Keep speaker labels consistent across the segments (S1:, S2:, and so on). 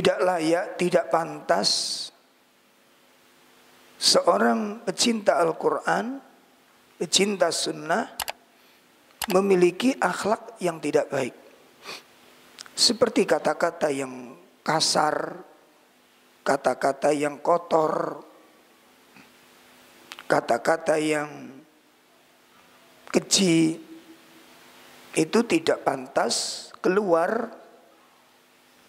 S1: tidak layak, tidak pantas seorang pecinta Al-Quran, pecinta sunnah memiliki akhlak yang tidak baik. Seperti kata-kata yang kasar, kata-kata yang kotor, kata-kata yang keji, itu tidak pantas keluar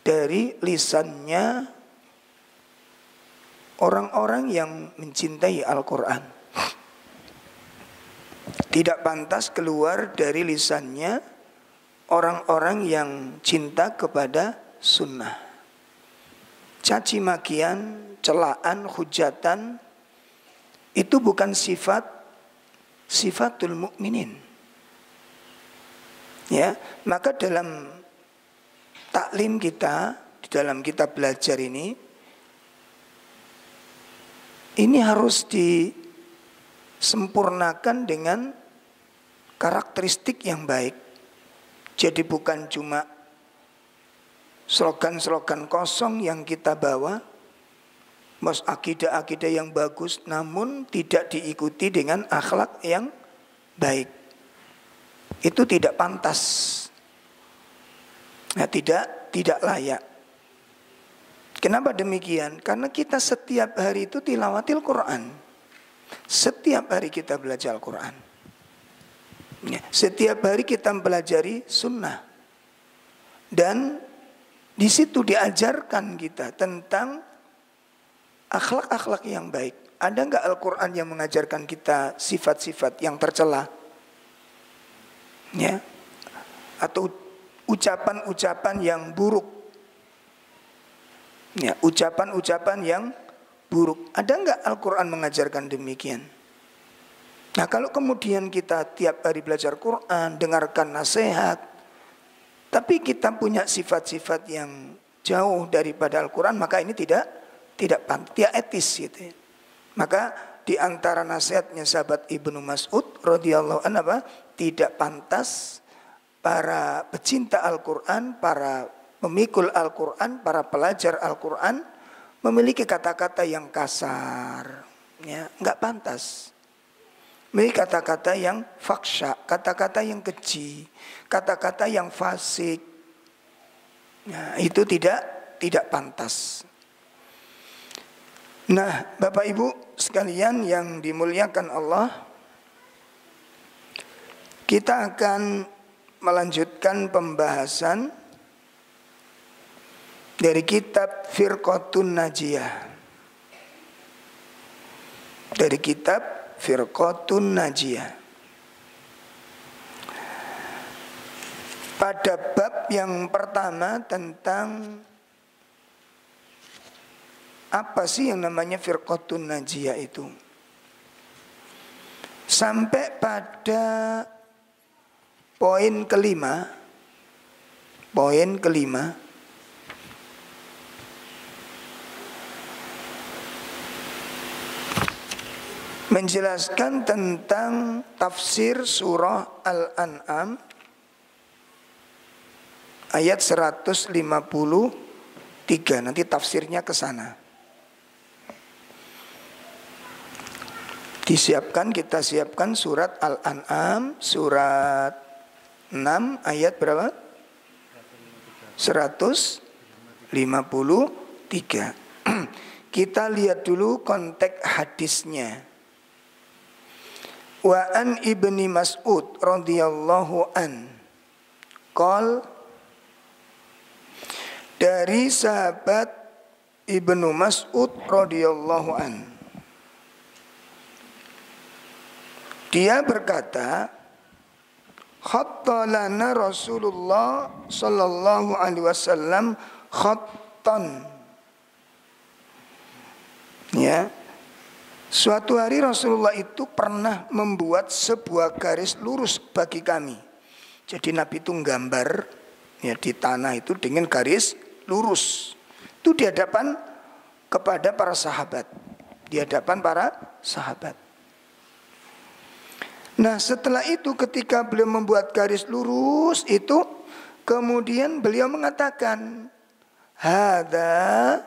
S1: dari lisannya orang-orang yang mencintai Al-Quran. Tidak pantas keluar dari lisannya orang-orang yang cinta kepada sunnah. Caci makian, celaan, hujatan, itu bukan sifatul mukminin. Ya, maka dalam taklim kita, di dalam kita belajar ini harus disempurnakan dengan karakteristik yang baik. Jadi bukan cuma slogan-slogan kosong yang kita bawa, akidah-akidah yang bagus, namun tidak diikuti dengan akhlak yang baik. Itu tidak pantas. Nah, tidak layak. Kenapa demikian? Karena kita setiap hari itu tilawatil Quran. Setiap hari kita belajar Al-Quran. Ya, setiap hari kita mempelajari sunnah. Dan di situ diajarkan kita tentang akhlak-akhlak yang baik. Ada enggak Al-Quran yang mengajarkan kita sifat-sifat yang tercela? Ya. Atau ucapan-ucapan yang buruk. Ya, ucapan-ucapan yang buruk. Ada enggak Al-Quran mengajarkan demikian? Nah, kalau kemudian kita tiap hari belajar Quran, dengarkan nasihat, tapi kita punya sifat-sifat yang jauh daripada Al-Quran, maka ini tidak etis gitu. Maka di antara nasihatnya sahabat Ibnu Mas'ud radhiyallahu anhu, tidak pantas para pecinta Al-Quran, para pemikul Al-Quran, para pelajar Al-Quran memiliki kata-kata yang kasar, ya, enggak pantas. Memiliki kata-kata yang faksha, kata-kata yang keji, kata-kata yang fasik. Nah, itu tidak pantas. Nah, Bapak Ibu sekalian yang dimuliakan Allah, kita akan melanjutkan pembahasan dari kitab Firqatun Najiyah. Dari kitab Firqatun Najiyah. Pada bab yang pertama tentang apa sih yang namanya Firqatun Najiyah itu, sampai pada poin kelima. Menjelaskan tentang tafsir surah Al-An'am ayat 153. Nanti tafsirnya ke sana. Kita siapkan surat Al-An'am surat 6 ayat berapa? 153. Kita lihat dulu konteks hadisnya. Wa an ibni Mas'ud radhiyallahu an qol, dari sahabat Ibnu Mas'ud radhiyallahu an, dia berkata, khatta lana Rasulullah sallallahu alaihi wasallam khattan. Ya. Suatu hari Rasulullah itu pernah membuat sebuah garis lurus bagi kami. Jadi Nabi itu nggambar, ya, di tanah itu dengan garis lurus. Itu di hadapan kepada para sahabat. Di hadapan para sahabat. Nah, setelah itu ketika beliau membuat garis lurus itu, kemudian beliau mengatakan, hadza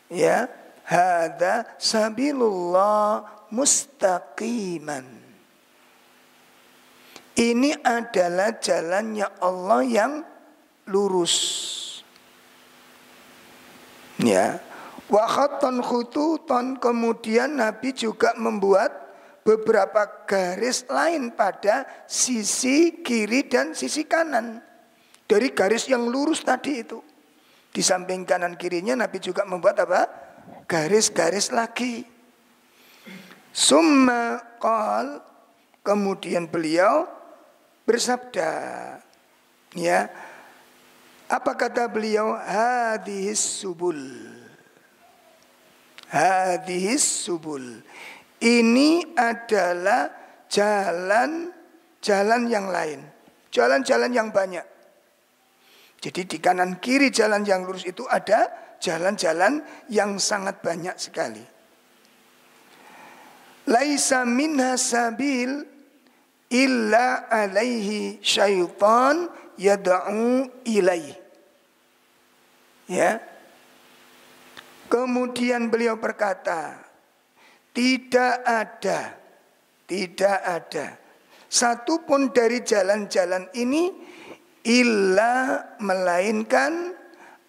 S1: ya, hadza sabilullah mustaqiman. Ini adalah jalannya Allah yang lurus. Ya. Wa khattan khututan, kemudian Nabi juga membuat beberapa garis lain pada sisi kiri dan sisi kanan. Dari garis yang lurus tadi itu. Di samping kanan kirinya Nabi juga membuat apa? Garis-garis lagi. Summa qal, kemudian beliau bersabda, ya, apa kata beliau? Hadhis subul, hadhis subul, ini adalah jalan-jalan yang lain, jalan-jalan yang banyak. Jadi di kanan kiri jalan yang lurus itu ada jalan-jalan yang sangat banyak sekali. Laisa minha sabil illa alaihi syaitan yad'u ilaih. Ya. Kemudian beliau berkata, tidak ada satu pun dari jalan-jalan ini illa melainkan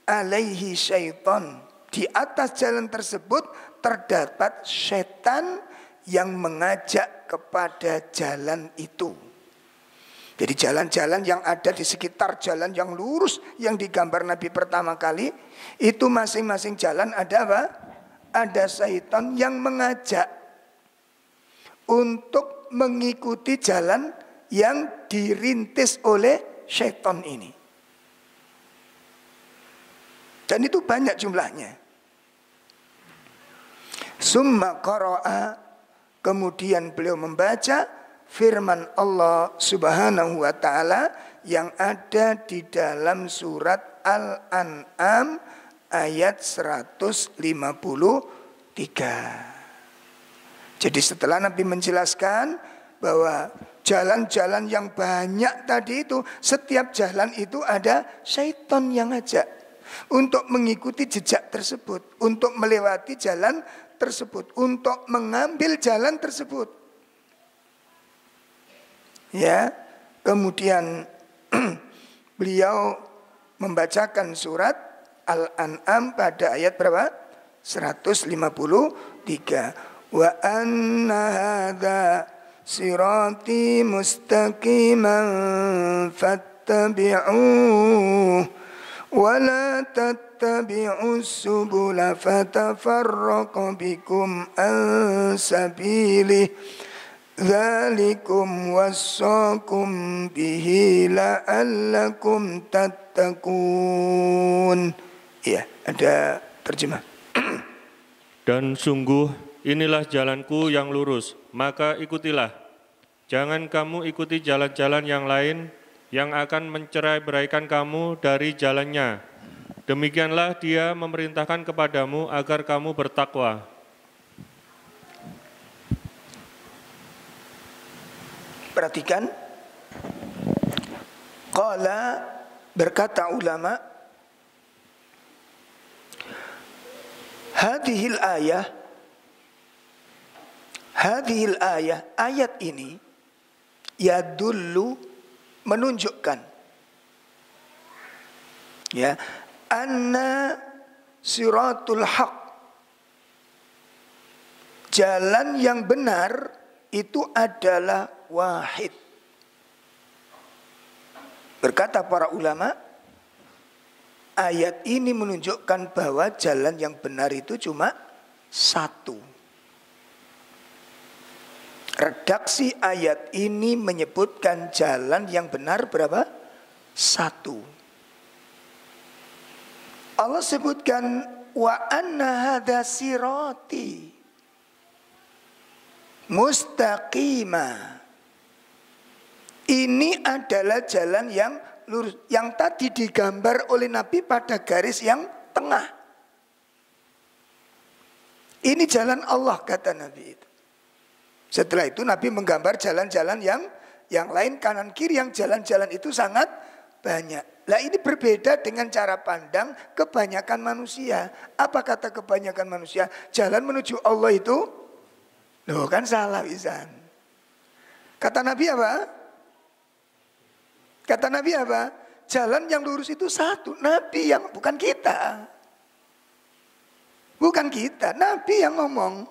S1: alaihi syaitan, di atas jalan tersebut terdapat setan yang mengajak kepada jalan itu. Jadi jalan-jalan yang ada di sekitar jalan yang lurus yang digambar Nabi pertama kali, itu masing-masing jalan ada apa? Ada syaitan yang mengajak untuk mengikuti jalan yang dirintis oleh syaitan ini. Dan itu banyak jumlahnya. Summa qara'a, kemudian beliau membaca firman Allah Subhanahu wa taala yang ada di dalam surat Al-An'am ayat 153. Jadi setelah Nabi menjelaskan bahwa jalan-jalan yang banyak tadi itu, setiap jalan itu ada syaitan yang ngajak untuk mengikuti jejak tersebut, untuk melewati jalan tersebut, untuk mengambil jalan tersebut. Ya, kemudian beliau membacakan surat Al-An'am pada ayat berapa? 153. Wa anna hadza sirati mustaqiman fattabi'uhu wa la tattabi'us subula fatafarraqa bikum an sabilihi dzalikum wassaqum bihi la'allakum tattaqun. Iya, ada terjemah.
S2: Dan sungguh inilah jalanku yang lurus, maka ikutilah. Jangan kamu ikuti jalan-jalan yang lain yang akan mencerai-beraikan kamu dari jalannya. Demikianlah Dia memerintahkan kepadamu agar kamu bertakwa.
S1: Perhatikan. Qala, berkata ulama, hadhil ayah, ayat ini yadullu, menunjukkan, ya, anna siratul haq, jalan yang benar itu adalah wahid. Berkata para ulama, ayat ini menunjukkan bahwa jalan yang benar itu cuma satu. Redaksi ayat ini menyebutkan jalan yang benar berapa? Satu. Allah sebutkan wa anna hadza sirati mustaqima. Ini adalah jalan yang lurus, yang tadi digambar oleh Nabi pada garis yang tengah. Ini jalan Allah, kata Nabi itu. Setelah itu Nabi menggambar jalan-jalan yang lain kanan kiri, yang jalan-jalan itu sangat banyak. Lah ini berbeda dengan cara pandang kebanyakan manusia. Apa kata kebanyakan manusia? Jalan menuju Allah itu, loh kan salah pisan. Kata Nabi apa? Kata Nabi apa? Jalan yang lurus itu satu. Nabi yang, bukan kita. Bukan kita, Nabi yang ngomong.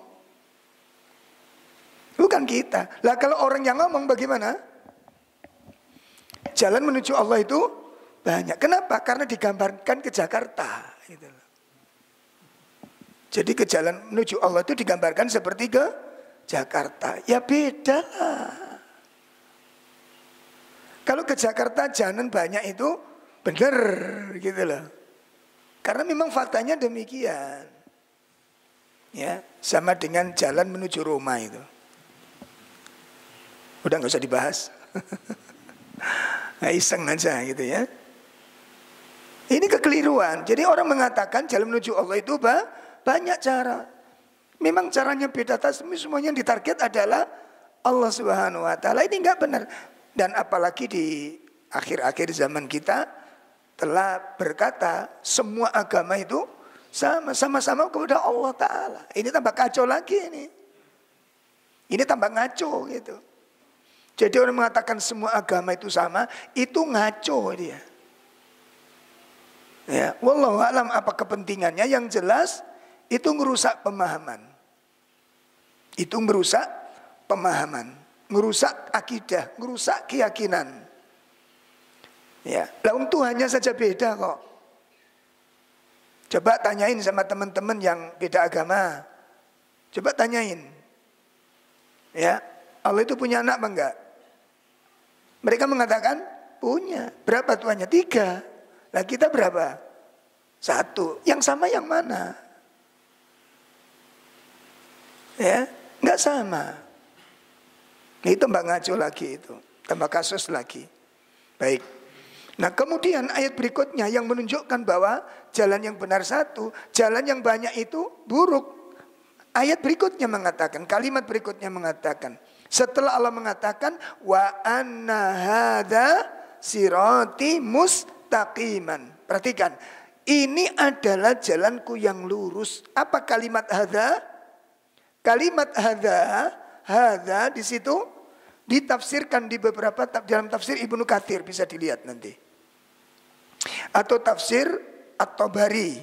S1: Bukan kita. Lah kalau orang yang ngomong bagaimana? Jalan menuju Allah itu banyak. Kenapa? Karena digambarkan ke Jakarta. Gitu. Jadi ke jalan menuju Allah itu digambarkan seperti ke Jakarta. Ya beda lah. Kalau ke Jakarta jalan banyak itu benar gitu loh. Karena memang faktanya demikian. Ya, sama dengan jalan menuju Roma itu. Udah nggak usah dibahas. Nah, iseng aja gitu ya. Ini kekeliruan. Jadi orang mengatakan jalan menuju Allah itu banyak cara. Memang caranya beda, tapi semuanya yang ditarget adalah Allah Subhanahu wa taala. Ini enggak benar. Dan apalagi di akhir-akhir zaman kita telah berkata semua agama itu sama-sama kepada Allah Ta'ala. Ini tambah kacau lagi ini. Ini tambah ngaco gitu. Jadi orang mengatakan semua agama itu sama, itu ngaco dia. Ya, wallahu alam apa kepentingannya, yang jelas itu merusak pemahaman. Itu merusak pemahaman, merusak akidah, merusak keyakinan. Ya, lah Tuhannya saja beda kok. Coba tanyain sama teman-teman yang beda agama. Coba tanyain. Ya, Allah itu punya anak apa enggak? Mereka mengatakan punya. Berapa Tuhannya? 3. Lah kita berapa? 1. Yang sama yang mana? Ya, enggak sama. Itu tambah ngaco lagi itu. Tambah kasus lagi. Baik. Nah kemudian ayat berikutnya yang menunjukkan bahwa jalan yang benar satu, jalan yang banyak itu buruk. Ayat berikutnya mengatakan, kalimat berikutnya mengatakan, setelah Allah mengatakan wa anna hadza sirati mustaqiman. Perhatikan, ini adalah jalanku yang lurus. Apa kalimat hadza? Kalimat hadza di situ ditafsirkan di beberapa dalam tafsir Ibnu Katsir, bisa dilihat nanti. Atau tafsir At-Tabari.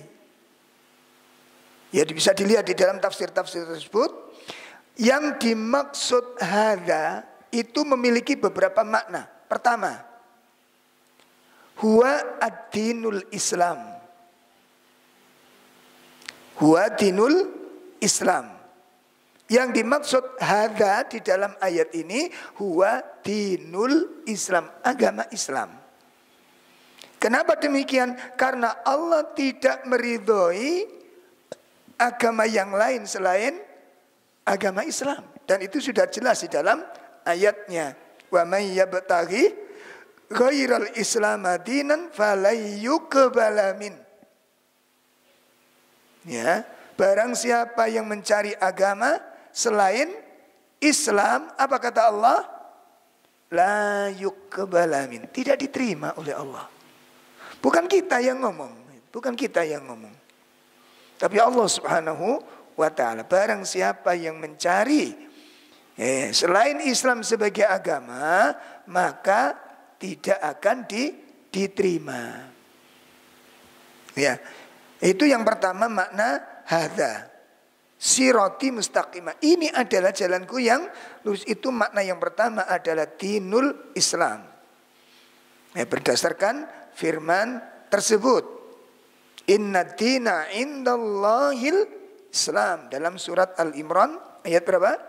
S1: Ya bisa dilihat di dalam tafsir-tafsir tersebut. Yang dimaksud hadza itu memiliki beberapa makna. Pertama, huwa ad-dinul Islam. Huwa dinul Islam. Yang dimaksud hadza di dalam ayat ini huwa dinul Islam, agama Islam. Kenapa demikian? Karena Allah tidak meridhoi agama yang lain selain agama Islam. Dan itu sudah jelas di dalam ayatnya. Wa may yabtaghi ghairal Islam dinan falyuqbala min. Ya, barang siapa yang mencari agama selain Islam, apa kata Allah? La yuqbala min. Tidak diterima oleh Allah. Bukan kita yang ngomong, bukan kita yang ngomong. Tapi Allah Subhanahu wa taala, barang siapa yang mencari selain Islam sebagai agama, maka tidak akan diterima. Ya. Itu yang pertama makna hadza. Sirati mustaqimah. Ini adalah jalanku yang lurus. Itu makna yang pertama adalah dinul Islam. Berdasarkan firman tersebut, inna dina indallahil Islam, dalam surat Al-Imran ayat berapa?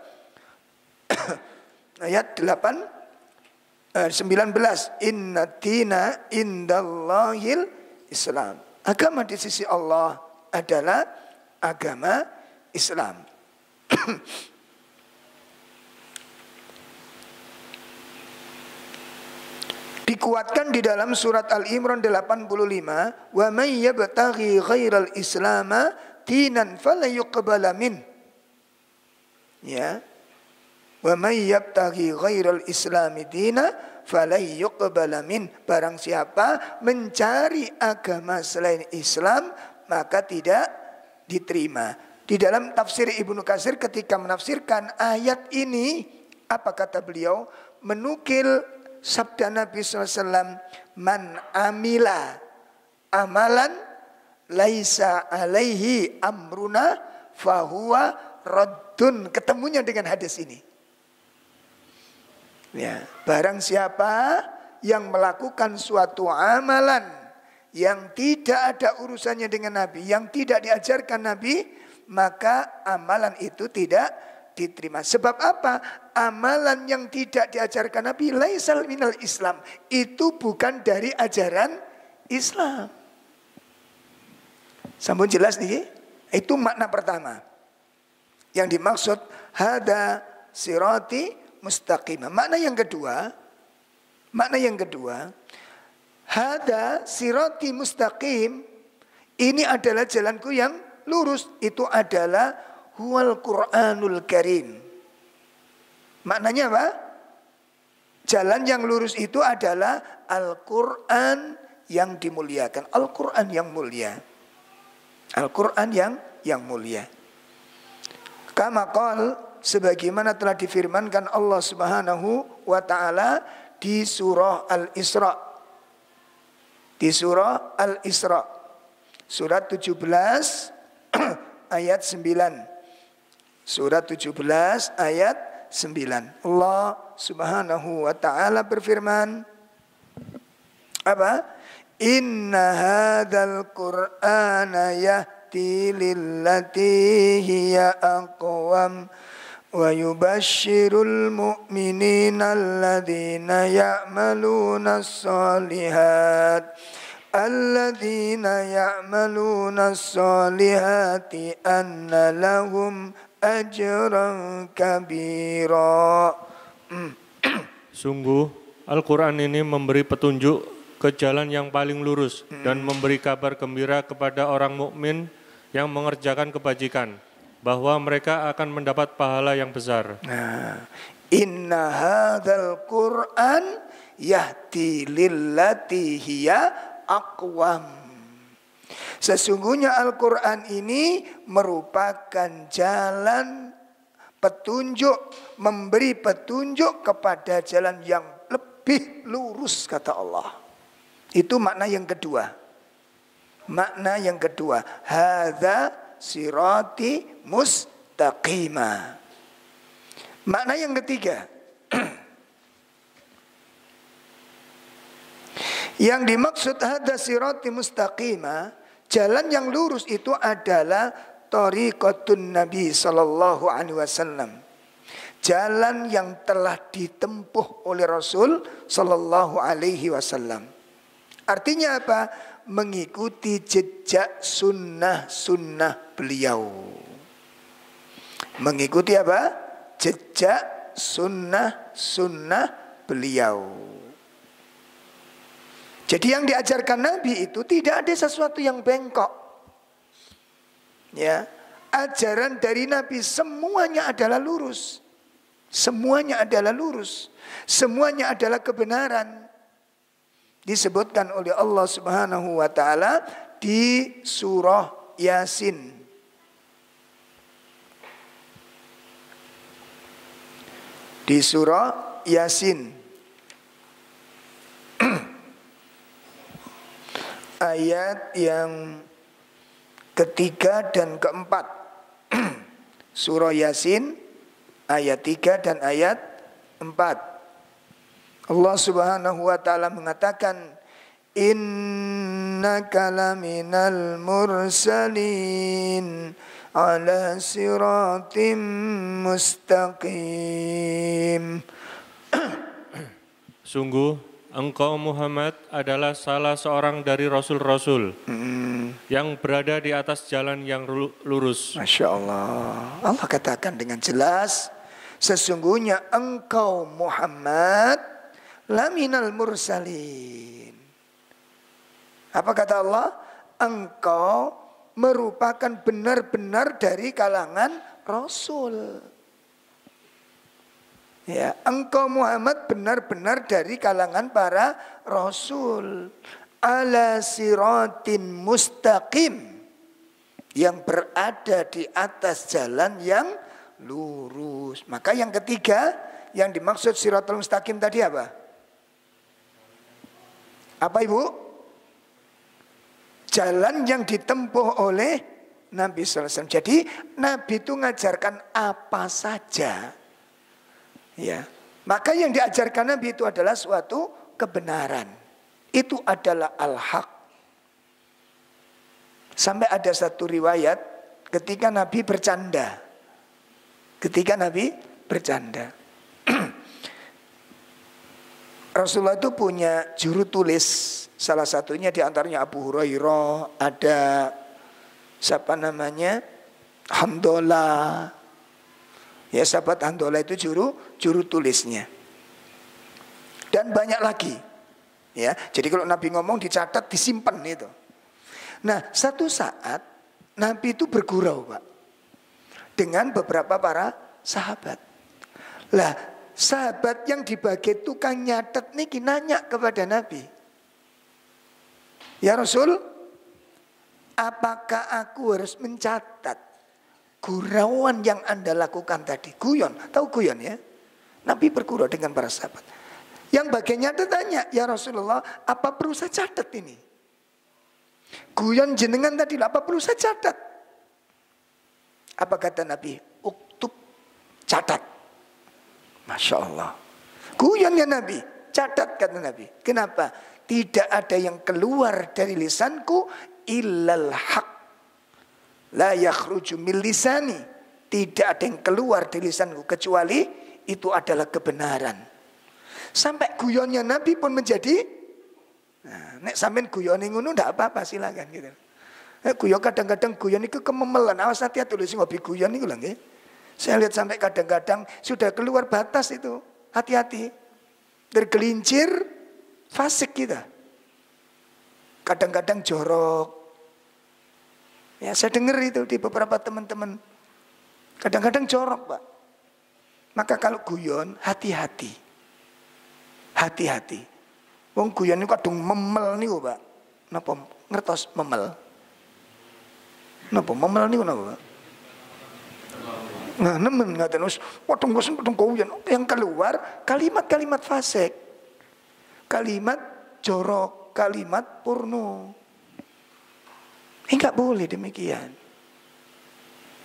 S1: Ayat 19. Inna dina indallahil Islam. Agama di sisi Allah adalah agama Islam. Dikuatkan di dalam surat Al-Imran 85, wa may yabtaghi ghairal islama dinan falyuqbala min. Ya. Wa may yabtaghi ghairal islami dina falai yuqbala min. Barang siapa mencari agama selain Islam, maka tidak diterima. Di dalam tafsir Ibnu Katsir ketika menafsirkan ayat ini, apa kata beliau? Menukil sabda Nabi SAW, man amila amalan laisa alaihi amruna fahuwa raddun. Ketemunya dengan hadis ini. Ya, barang siapa yang melakukan suatu amalan yang tidak ada urusannya dengan Nabi, yang tidak diajarkan Nabi, maka amalan itu tidak diterima. Sebab apa? Amalan yang tidak diajarkan Nabi laisal minal Islam, itu bukan dari ajaran Islam. Sampun jelas nih? Itu makna pertama. Yang dimaksud hada sirati mustaqimah. Makna yang kedua, hada sirati mustaqim, ini adalah jalanku yang lurus. Itu adalah huwal Qur'anul Karim. Maknanya apa? Jalan yang lurus itu adalah Al-Quran yang dimuliakan. Al-Quran yang mulia. Al-Quran yang mulia. Kama qala, sebagaimana telah difirmankan Allah Subhanahu wa taala di surah Al-Isra. Di surah Al-Isra. Surat 17 ayat 9. Surat 17 ayat 9. Allah Subhanahu wa taala berfirman, apa? Inna hadzal Qur'ana yahdi lillati hiya aqwam wa yubashshirul mu'minina alladhina ya'maluna as-solihat anna lahum ajran kabira.
S2: Sungguh Al-Quran ini memberi petunjuk ke jalan yang paling lurus dan memberi kabar gembira kepada orang mukmin yang mengerjakan kebajikan bahwa mereka akan mendapat pahala yang besar.
S1: Nah, inna hadzal Qur'an yahdi lillati hiya aqwam. Sesungguhnya Al-Quran ini merupakan jalan petunjuk, memberi petunjuk kepada jalan yang lebih lurus, kata Allah. Itu makna yang kedua. Makna yang kedua, hadza sirati mustaqima. Makna yang ketiga, yang dimaksud hadza sirati mustaqima, jalan yang lurus itu adalah thariqatun Nabi sallallahu alaihi wasallam. Jalan yang telah ditempuh oleh Rasul sallallahu alaihi wasallam. Artinya apa? Mengikuti jejak sunnah-sunnah beliau. Mengikuti apa? Jejak sunnah-sunnah beliau. Jadi yang diajarkan Nabi itu tidak ada sesuatu yang bengkok. Ya, ajaran dari Nabi semuanya adalah lurus. Semuanya adalah lurus. Semuanya adalah kebenaran. Disebutkan oleh Allah Subhanahu wa taala di surah Yasin. Di surah Yasin ayat yang ketiga dan keempat. Surah Yasin ayat 3 dan ayat 4. Allah Subhanahu wa taala mengatakan, innaka laminal mursalin ala siratim mustaqim.
S2: Sungguh engkau Muhammad adalah salah seorang dari rasul-rasul yang berada di atas jalan yang lurus.
S1: Masya Allah. Allah katakan dengan jelas, sesungguhnya engkau Muhammad laminal mursalin. Apa kata Allah? Engkau merupakan benar-benar dari kalangan Rasul. Ya, engkau Muhammad benar-benar dari kalangan para rasul. Ala siratin mustaqim, yang berada di atas jalan yang lurus. Maka yang ketiga yang dimaksud siratul mustaqim tadi apa? Apa Ibu? Jalan yang ditempuh oleh Nabi SAW. Jadi Nabi itu ngajarkan apa saja. Ya, maka yang diajarkan Nabi itu adalah suatu kebenaran. Itu adalah al-haq. Sampai ada satu riwayat ketika Nabi bercanda. Ketika Nabi bercanda. Rasulullah itu punya juru tulis. Salah satunya diantaranya Abu Hurairah. Ada siapa namanya? Handolah. Ya, sahabat Handolah itu juru tulisnya. Dan banyak lagi. Ya, jadi kalau Nabi ngomong dicatat, disimpan itu. Nah, satu saat Nabi itu bergurau, Pak, dengan beberapa para sahabat. Lah, sahabat yang dibagai tukang nyatet niki nanya kepada Nabi, "Ya Rasul, apakah aku harus mencatat gurauan yang Anda lakukan tadi?" Guyon, tahu guyon ya? Nabi bergurau dengan para sahabat. Yang bagian nyatet tanya, "Ya Rasulullah, apa perlu saya catat ini? Guyon jenengan tadi, apa perlu saya catat?" Apa kata Nabi? "Uktub, catat." Masya Allah. Guyon ya Nabi, catat kata Nabi. Kenapa? Tidak ada yang keluar dari lisanku illal haq. La yakhruju min lisani. Tidak ada yang keluar dari lisanku kecuali itu adalah kebenaran. Sampai guyonnya Nabi pun menjadi, nah, nek sampean guyone ngono ndak apa-apa, silakan gitu. Guyon kadang-kadang guyon itu kememelan. Awas hati-hati tulis ngopi guyon niku lho nggih. Saya lihat sampai kadang-kadang sudah keluar batas itu. Hati-hati. Tergelincir fasik kita. Kadang-kadang jorok. Ya, saya dengar itu di beberapa teman-teman. Kadang-kadang jorok, Pak. Maka kalau guyon, hati-hati. Hati-hati. Wong guyon niku kadung memel niku, Pak. Napa ngertos memel? Napa memel niku napa, Pak? Nah, nemen ngaten wis padung guyon yang keluar kalimat-kalimat fasik. Kalimat jorok, kalimat porno. Enggak boleh demikian.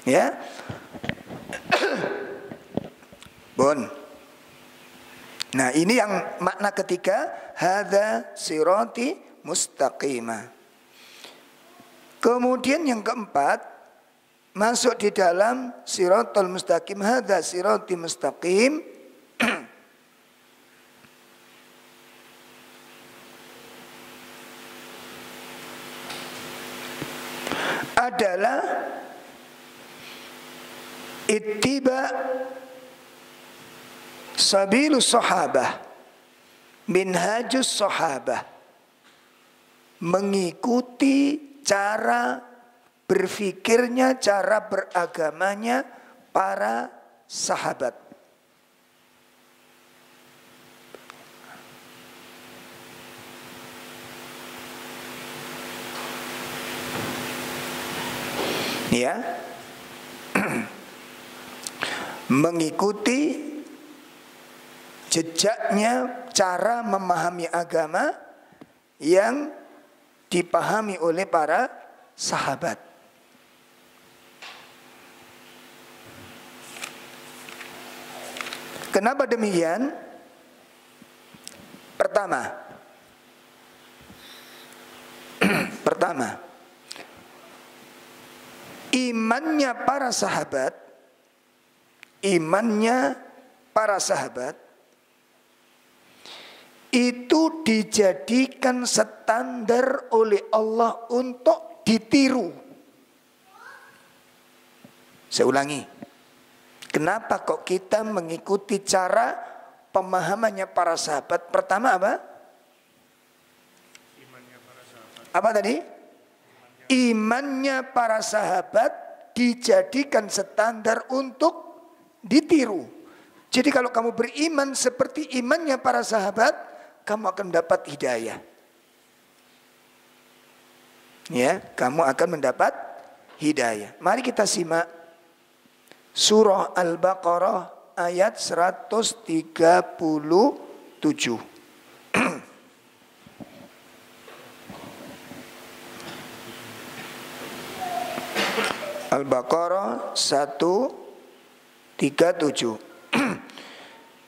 S1: Ya. Bon. Nah, ini yang makna ketiga, hadza sirati mustaqimah. Kemudian yang keempat, masuk di dalam siratal mustaqim, hadza sirati mustaqim. Adalah ittiba sabilus sahabah, minhajus sahabah, mengikuti cara berfikirnya, cara beragamanya para sahabat. Ya, mengikuti jejaknya cara memahami agama yang dipahami oleh para sahabat. Kenapa demikian? Pertama, imannya para sahabat itu dijadikan standar oleh Allah untuk ditiru. Saya ulangi. Kenapa kok kita mengikuti cara pemahamannya para sahabat? Pertama apa? Apa tadi? Imannya para sahabat dijadikan standar untuk ditiru. Jadi kalau kamu beriman seperti imannya para sahabat, kamu akan mendapat hidayah. Ya, kamu akan mendapat hidayah. Mari kita simak surah Al-Baqarah ayat 137. Al-Baqarah 137.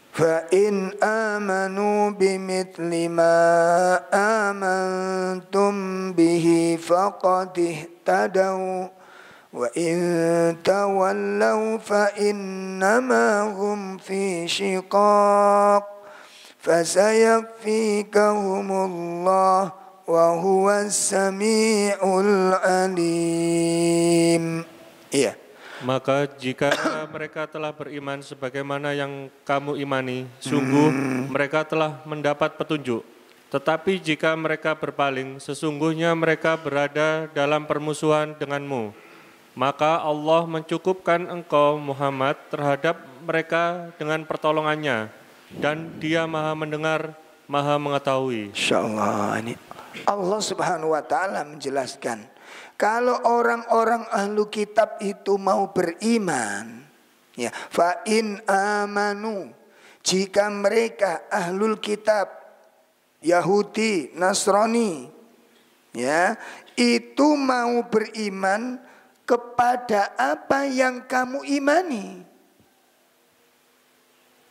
S1: Fa in amanu bimithli ma amantum bihi faqad ihtadaw wa in tawallaw fa innama hum fi shiqaq fasayakfikahumullah wa huwas samiul alim. Iya.
S2: Maka jika mereka telah beriman sebagaimana yang kamu imani, sungguh mereka telah mendapat petunjuk. Tetapi jika mereka berpaling, sesungguhnya mereka berada dalam permusuhan denganmu. Maka Allah mencukupkan engkau Muhammad terhadap mereka dengan pertolongannya. Dan Dia Maha Mendengar, Maha Mengetahui.
S1: Insyaallah, ini Allah Subhanahu wa taala menjelaskan, kalau orang-orang ahlu kitab itu mau beriman, ya, fa in amanu, jika mereka ahlul kitab, Yahudi, Nasrani, ya, itu mau beriman kepada apa yang kamu imani,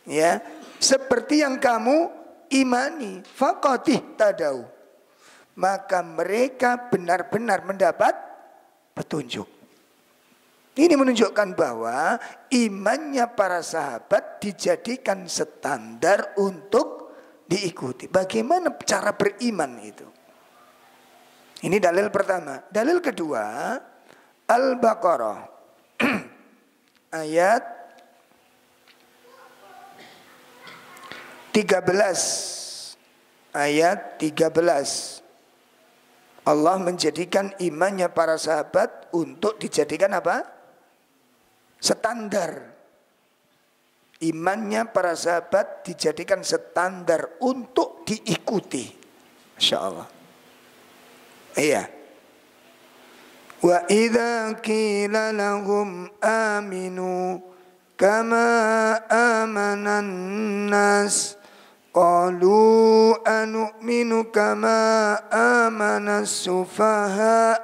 S1: ya, seperti yang kamu imani, faqad ihtadaw, maka mereka benar-benar mendapat petunjuk. Ini menunjukkan bahwa imannya para sahabat dijadikan standar untuk diikuti. Bagaimana cara beriman itu? Ini dalil pertama. Dalil kedua, Al-Baqarah ayat 13. Ayat 13. Allah menjadikan imannya para sahabat untuk dijadikan apa? Standar. Imannya para sahabat dijadikan standar untuk diikuti. Masya Allah. Iya. Wa idza qila lahum aminu kama amanan nas qalu anu'minu kama amanas sufaha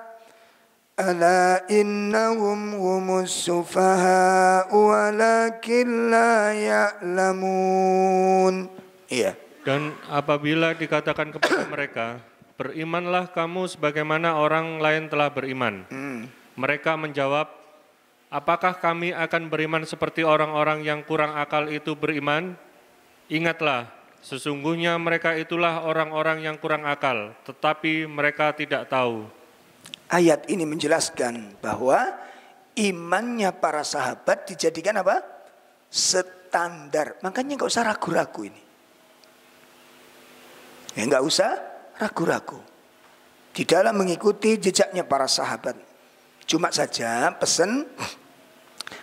S1: ala innahum humus sufaha walakin la ya'lamun. Iya.
S2: Dan apabila dikatakan kepada mereka, berimanlah kamu sebagaimana orang lain telah beriman. Mereka menjawab, apakah kami akan beriman seperti orang-orang yang kurang akal itu beriman? Ingatlah, sesungguhnya mereka itulah orang-orang yang kurang akal, tetapi mereka tidak tahu.
S1: Ayat ini menjelaskan bahwa imannya para sahabat dijadikan apa? Standar. Makanya nggak usah ragu-ragu ini. Ya nggak usah ragu-ragu. Di dalam mengikuti jejaknya para sahabat. Cuma saja pesan,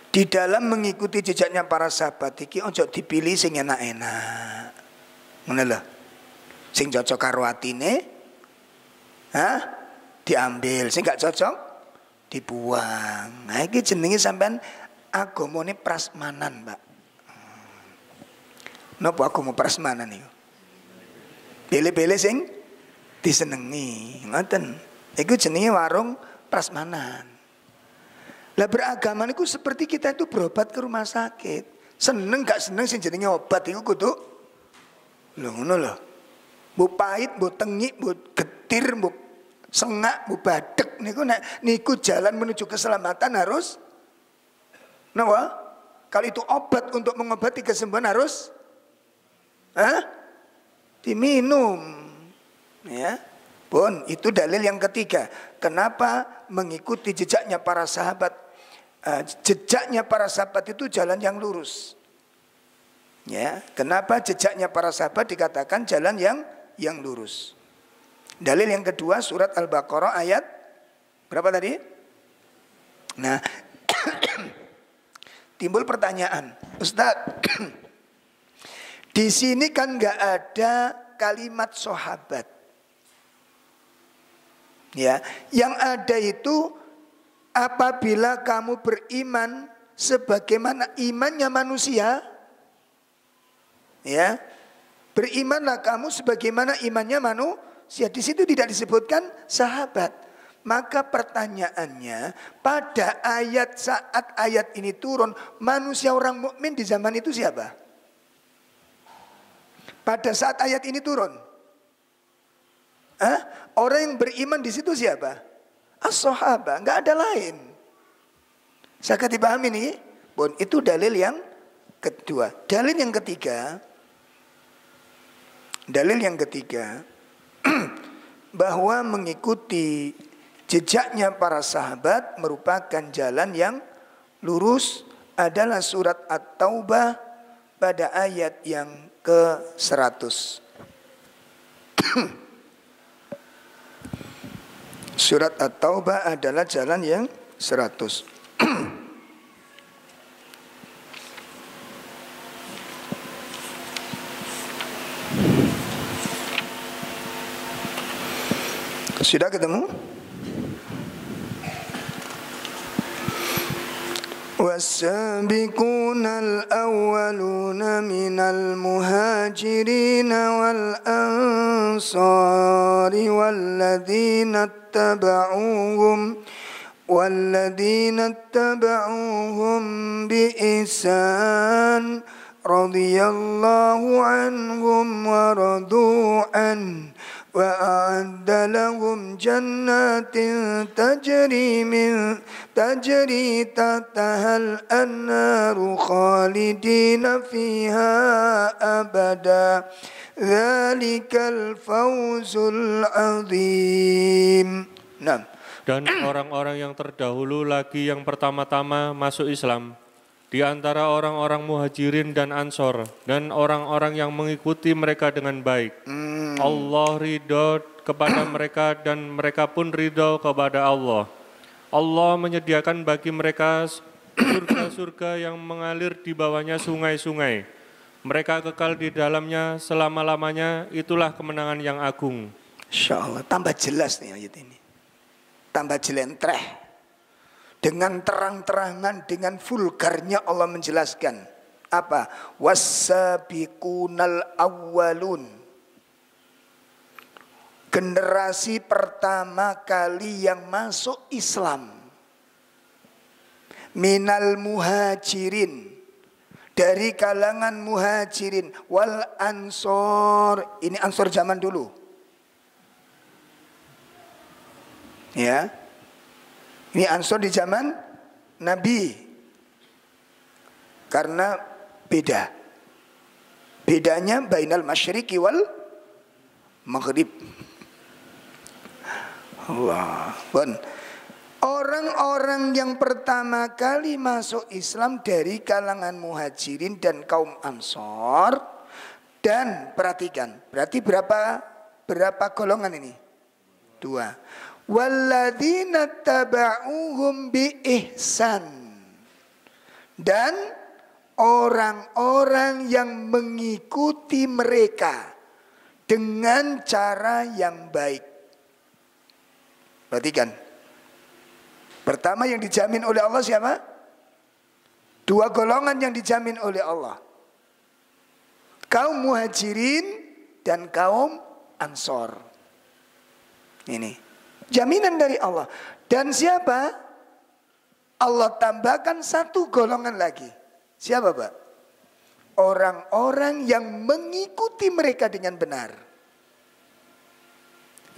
S1: di dalam mengikuti jejaknya para sahabat iki ojo dipilih sing enak-enak. Ngono lho. Sing cocok karo atine, diambil, sing gak cocok dibuang. Nah iki jenenge sampean agamane prasmanan, Mbak. Napa agama prasmanan niku? Pilih-pilih sing disenengi, ngoten. Iku jenenge warung prasmanan. Lah beragama niku seperti kita itu berobat ke rumah sakit. Seneng gak seneng sing jenenge obat iku kudu lho ngono lho. Mbok pahit, mbok tengik, mbok getir, mbok sengak, mbok badek niku jalan menuju keselamatan harus napa? Kalau itu obat untuk mengobati kesembuhan harus diminum. Ya. Pun itu dalil yang ketiga. Kenapa mengikuti jejaknya para sahabat? Jejaknya para sahabat itu jalan yang lurus. Ya, kenapa jejaknya para sahabat dikatakan jalan yang lurus? Dalil yang kedua surat Al-Baqarah ayat berapa tadi? Nah, timbul pertanyaan, Ustaz, Di sini kan nggak ada kalimat sahabat. Ya, yang ada itu apabila kamu beriman sebagaimana imannya manusia, ya, berimanlah kamu sebagaimana imannya manusia. Di situ tidak disebutkan sahabat. Maka pertanyaannya, pada saat ayat ini turun, manusia orang mukmin di zaman itu siapa? Pada saat ayat ini turun, orang yang beriman di situ siapa? As-sahabah, nggak ada lain. Saya dipahami nih, bon, itu dalil yang kedua. Dalil yang ketiga, bahwa mengikuti jejaknya para sahabat merupakan jalan yang lurus adalah surat At-Taubah pada ayat yang ke-100. Surat At-Taubah adalah jalan yang 100. Sudah ketemu? والسابقون الأولون من المهاجرين والأنصار والذين اتبعوهم بإحسان رضي الله عنهم ورضوا عنه وأعد لهم جنات تجري تحتها الأنهار خالدين فيها أبدا ذلك الفوز العظيم. Nah.
S2: Dan orang-orang yang terdahulu lagi yang pertama-tama masuk Islam di antara orang-orang muhajirin dan ansor dan orang-orang yang mengikuti mereka dengan baik. Allah ridho kepada mereka dan mereka pun ridho kepada Allah. Allah menyediakan bagi mereka surga-surga yang mengalir di bawahnya sungai-sungai. Mereka kekal di dalamnya selama-lamanya, itulah kemenangan yang agung.
S1: Insya Allah, tambah jelas nih ayat ini. Tambah jelentreh. Dengan terang-terangan, dengan vulgarnya Allah menjelaskan. Apa? Was-sabiqunal awwalun. Generasi pertama kali yang masuk Islam. Minal muhajirin. Dari kalangan muhajirin. Wal ansor. Ini ansor zaman dulu. Ya. Ini ansor di zaman Nabi. Karena beda. Bedanya bainal masyriqi wal maghrib. Allah. Bon. Orang-orang yang pertama kali masuk Islam dari kalangan muhajirin dan kaum ansor. Dan perhatikan, berarti berapa golongan ini? 2. Walladzina taba'uhum bi ihsan. Dan orang-orang yang mengikuti mereka dengan cara yang baik. Perhatikan. Pertama yang dijamin oleh Allah siapa? 2 golongan yang dijamin oleh Allah. Kaum muhajirin dan kaum ansor. Ini jaminan dari Allah. Dan siapa? Allah tambahkan 1 golongan lagi. Siapa, Pak? Orang-orang yang mengikuti mereka dengan benar.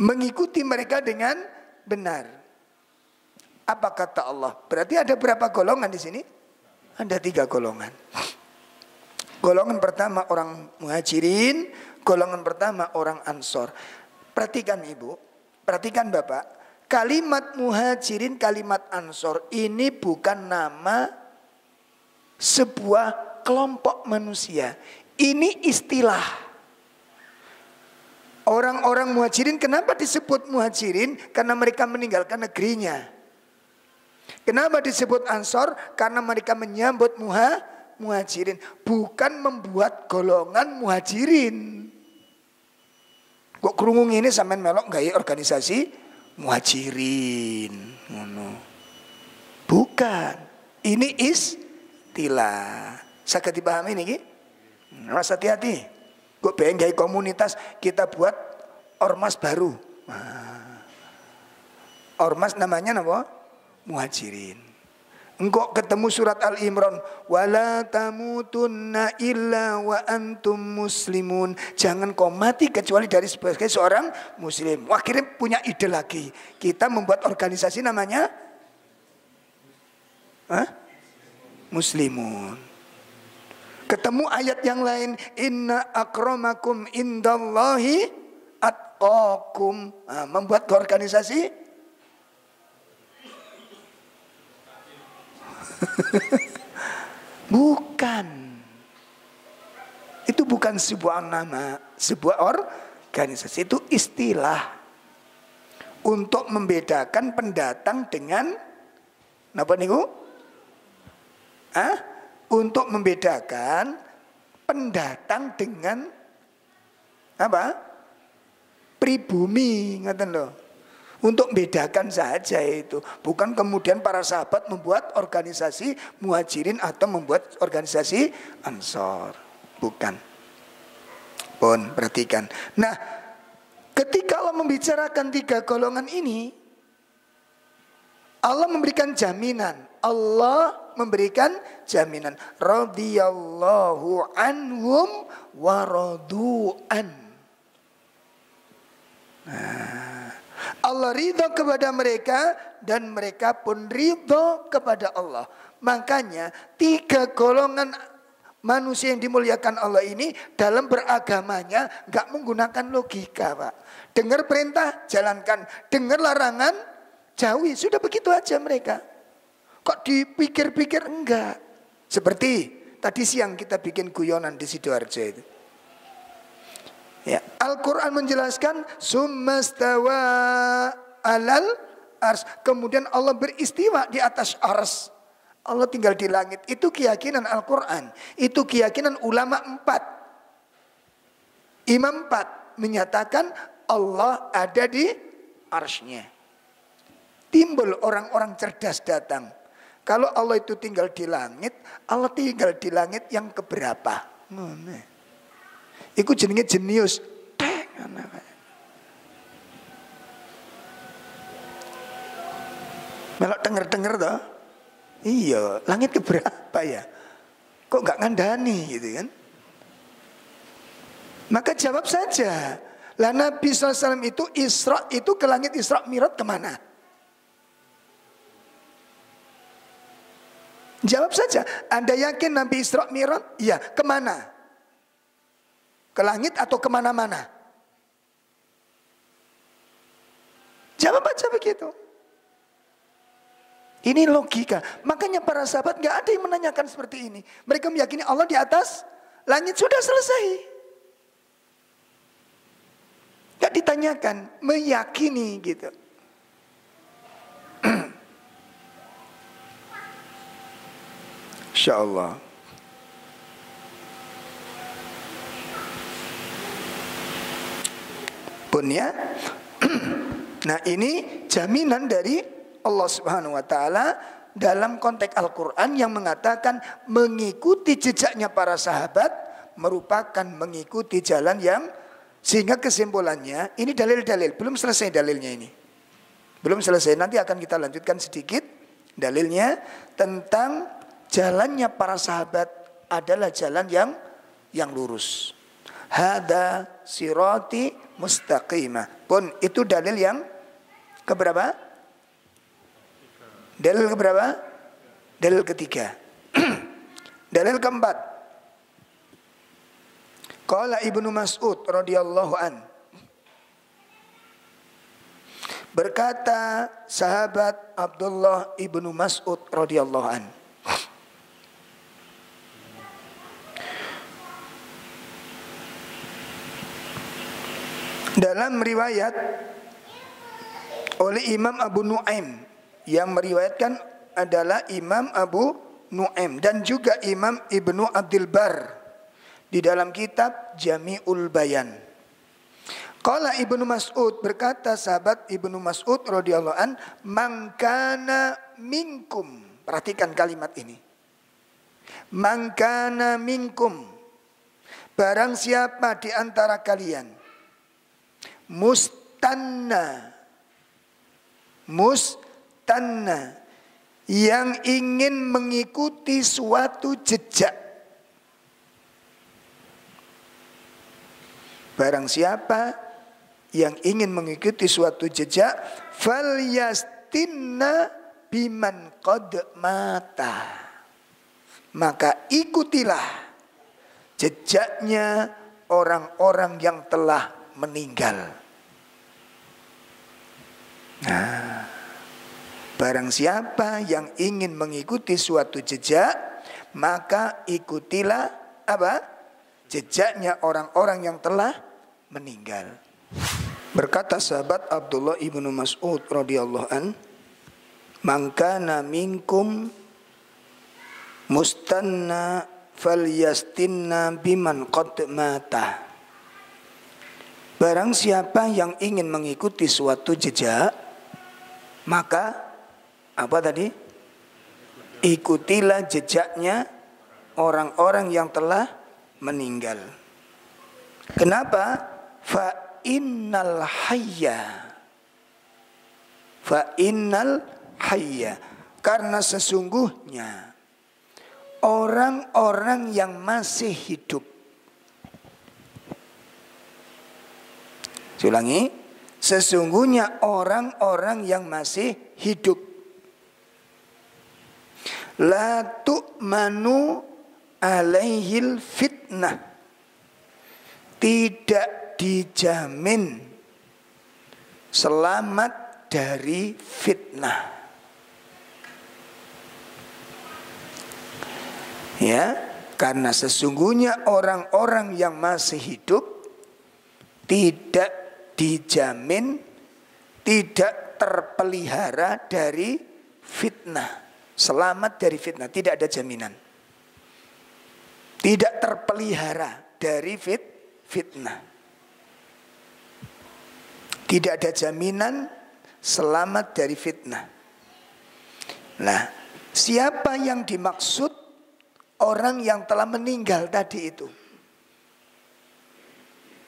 S1: Mengikuti mereka dengan benar. Apa kata Allah? Berarti ada berapa golongan di sini? Ada 3 golongan. Golongan pertama orang muhajirin, golongan pertama orang ansor. Perhatikan Ibu, perhatikan Bapak, kalimat muhajirin, kalimat ansor ini bukan nama sebuah kelompok manusia. Ini istilah. Orang-orang muhajirin, kenapa disebut muhajirin? Karena mereka meninggalkan negerinya. Kenapa disebut ansor? Karena mereka menyambut muhajirin, bukan membuat golongan muhajirin. Kok krungu ngene sampean melok gawe organisasi muhajirin ngono. Bukan. Ini istilah. Saged dipahami niki? Harus hati-hati. Kok pengen gawe komunitas, kita buat ormas baru. Ormas namanya napa? Muhajirin. Engkau ketemu surat Al-Imran, wala tamutunna illa wa antum muslimun. Jangan kau mati kecuali dari sebagai seorang muslim. Akhirnya punya ide lagi. Kita membuat organisasi namanya Muslimun. Ketemu ayat yang lain, inna akramakum indallahi atqakum. Membuat organisasi bukan. Itu bukan sebuah nama, sebuah organisasi. Itu istilah untuk membedakan pendatang dengan apa niku? Untuk membedakan pendatang dengan apa? Pribumi, ngaten loh. Untuk membedakan saja itu. Bukan kemudian para sahabat membuat organisasi muhajirin atau membuat organisasi ansor. Bukan. Pun perhatikan. Nah, ketika Allah membicarakan 3 golongan ini, Allah memberikan jaminan. Allah memberikan jaminan. Radhiyallahu anhum wa radu'an. Allah ridho kepada mereka dan mereka pun ridho kepada Allah. Makanya 3 golongan manusia yang dimuliakan Allah ini dalam beragamanya gak menggunakan logika, Pak. Dengar perintah, jalankan. Dengar larangan, jauhi. Sudah begitu aja mereka. Kok dipikir-pikir? Enggak. Seperti tadi siang kita bikin guyonan di Sidoarjo itu. Ya, Al-Quran menjelaskan summastawa alal ars. Kemudian Allah beristiwa di atas ars. Allah tinggal di langit. Itu keyakinan Al-Quran. Itu keyakinan ulama 4. Imam 4 menyatakan Allah ada di arsnya. Timbul orang-orang cerdas datang. Kalau Allah itu tinggal di langit, Allah tinggal di langit yang keberapa? Iku jenenge jenius. Melok denger-denger toh? Iya, langit keberapa ya? Kok gak ngandani gitu kan? Maka jawab saja. Lah Nabi SAW itu Isra itu ke langit Isra Mi'raj kemana? Jawab saja. Anda yakin Nabi Isra Mi'raj? Iya, kemana? Ke langit atau kemana-mana? Jawab aja begitu. Ini logika. Makanya para sahabat gak ada yang menanyakan seperti ini. Mereka meyakini Allah di atas langit, sudah selesai. Gak ditanyakan, meyakini gitu. Insya Allah. Pun ya. Nah ini jaminan dari Allah Subhanahu wa taala dalam konteks Al-Qur'an yang mengatakan mengikuti jejaknya para sahabat merupakan mengikuti jalan yang, sehingga kesimpulannya ini dalil-dalil, belum selesai dalilnya ini. Belum selesai, nanti akan kita lanjutkan sedikit dalilnya tentang jalannya para sahabat adalah jalan yang lurus. Hada sirati mustaqimah. Pun itu dalil yang keberapa? Dalil keberapa? Dalil ketiga. Dalil keempat. Qala Ibnu Mas'ud radhiyallahu an. Berkata sahabat Abdullah Ibnu Mas'ud radhiyallahu an. Dalam riwayat oleh Imam Abu Nuaim, yang meriwayatkan adalah Imam Abu Nu'aim dan juga Imam Ibnu Abdul Bar di dalam kitab Jami'ul Bayan. Qala Ibnu Mas'ud, berkata sahabat Ibnu Mas'ud radhiyallahu an, "Man kana minkum." Perhatikan kalimat ini. "Man kana minkum." Barang siapa di antara kalian mustanna yang ingin mengikuti suatu jejak. Barang siapa yang ingin mengikuti suatu jejak, falyastinna biman qad mata. Maka ikutilah jejaknya orang-orang yang telah meninggal. Nah, barang siapa yang ingin mengikuti suatu jejak, maka ikutilah apa? Jejaknya orang-orang yang telah meninggal. Berkata sahabat Abdullah ibnu Mas'ud radhiyallahu an, "Man kana minkum mustanna falyastinna biman qad mata." Barang siapa yang ingin mengikuti suatu jejak, maka apa tadi? Ikutilah jejaknya orang-orang yang telah meninggal. Kenapa? Fa innal hayya. Karena sesungguhnya orang-orang yang masih hidup. Ulangi, sesungguhnya orang-orang yang masih hidup. La tu'manu alaihil fitnah. Tidak dijamin selamat dari fitnah. Ya, karena sesungguhnya orang-orang yang masih hidup tidak dijamin, tidak terpelihara dari fitnah. Selamat dari fitnah, tidak ada jaminan. Tidak terpelihara dari fitnah. Tidak ada jaminan selamat dari fitnah. Nah, siapa yang dimaksud orang yang telah meninggal tadi itu?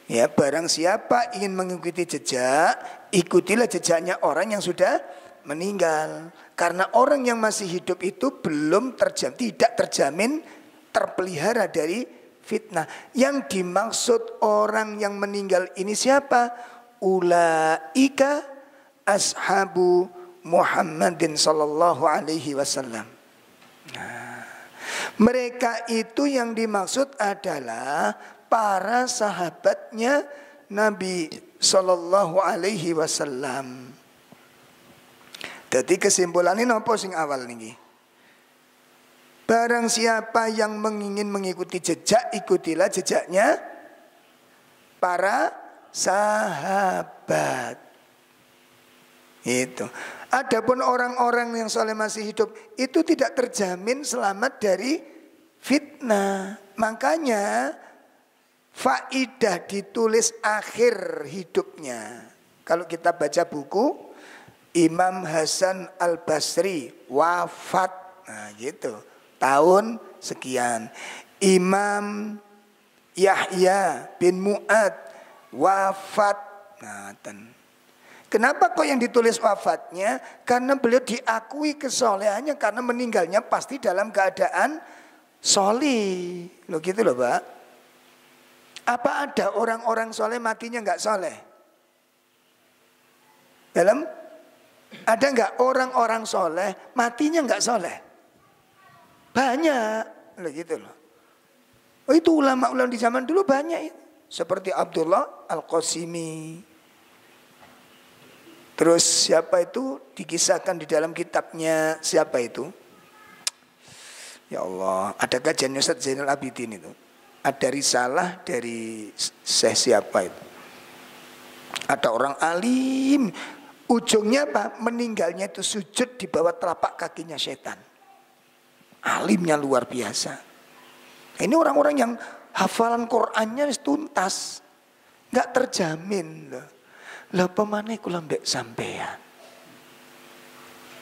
S1: Ya, barang siapa ingin mengikuti jejak, ikutilah jejaknya orang yang sudah meninggal. Karena orang yang masih hidup itu tidak terjamin terpelihara dari fitnah. Yang dimaksud orang yang meninggal ini siapa? Ulaika ashabu Muhammadin sallallahu alaihi wasallam. Nah, mereka itu yang dimaksud adalah para sahabatnya Nabi sallallahu alaihi wasallam. Jadi kesimpulannya nopo sing awal niki? Barang siapa yang ingin mengikuti jejak, ikutilah jejaknya para sahabat. Itu. Adapun orang-orang yang soleh masih hidup itu tidak terjamin selamat dari fitnah. Makanya faidah ditulis akhir hidupnya. Kalau kita baca buku Imam Hasan Al-Basri wafat, nah gitu, tahun sekian. Imam Yahya bin Mu'ad wafat. Nah, kenapa kok yang ditulis wafatnya? Karena beliau diakui kesolehannya, karena meninggalnya pasti dalam keadaan soleh. Loh gitu loh Pak. Apa ada orang-orang soleh matinya nggak soleh? Ada nggak orang-orang soleh matinya nggak soleh? Banyak, loh gitu loh. Oh, itu ulama-ulama di zaman dulu banyak itu. Seperti Abdullah Al-Qasimi. Terus siapa itu dikisahkan di dalam kitabnya, siapa itu? Ya Allah, ada kajian Ustaz Zainal Abidin itu. Ada risalah dari siapa itu? Ada orang alim, ujungnya apa? Meninggalnya itu sujud di bawah telapak kakinya setan. Alimnya luar biasa. Ini orang-orang yang hafalan Qur'annya tuntas, nggak terjamin loh. Lah pemane kula mbek sampean.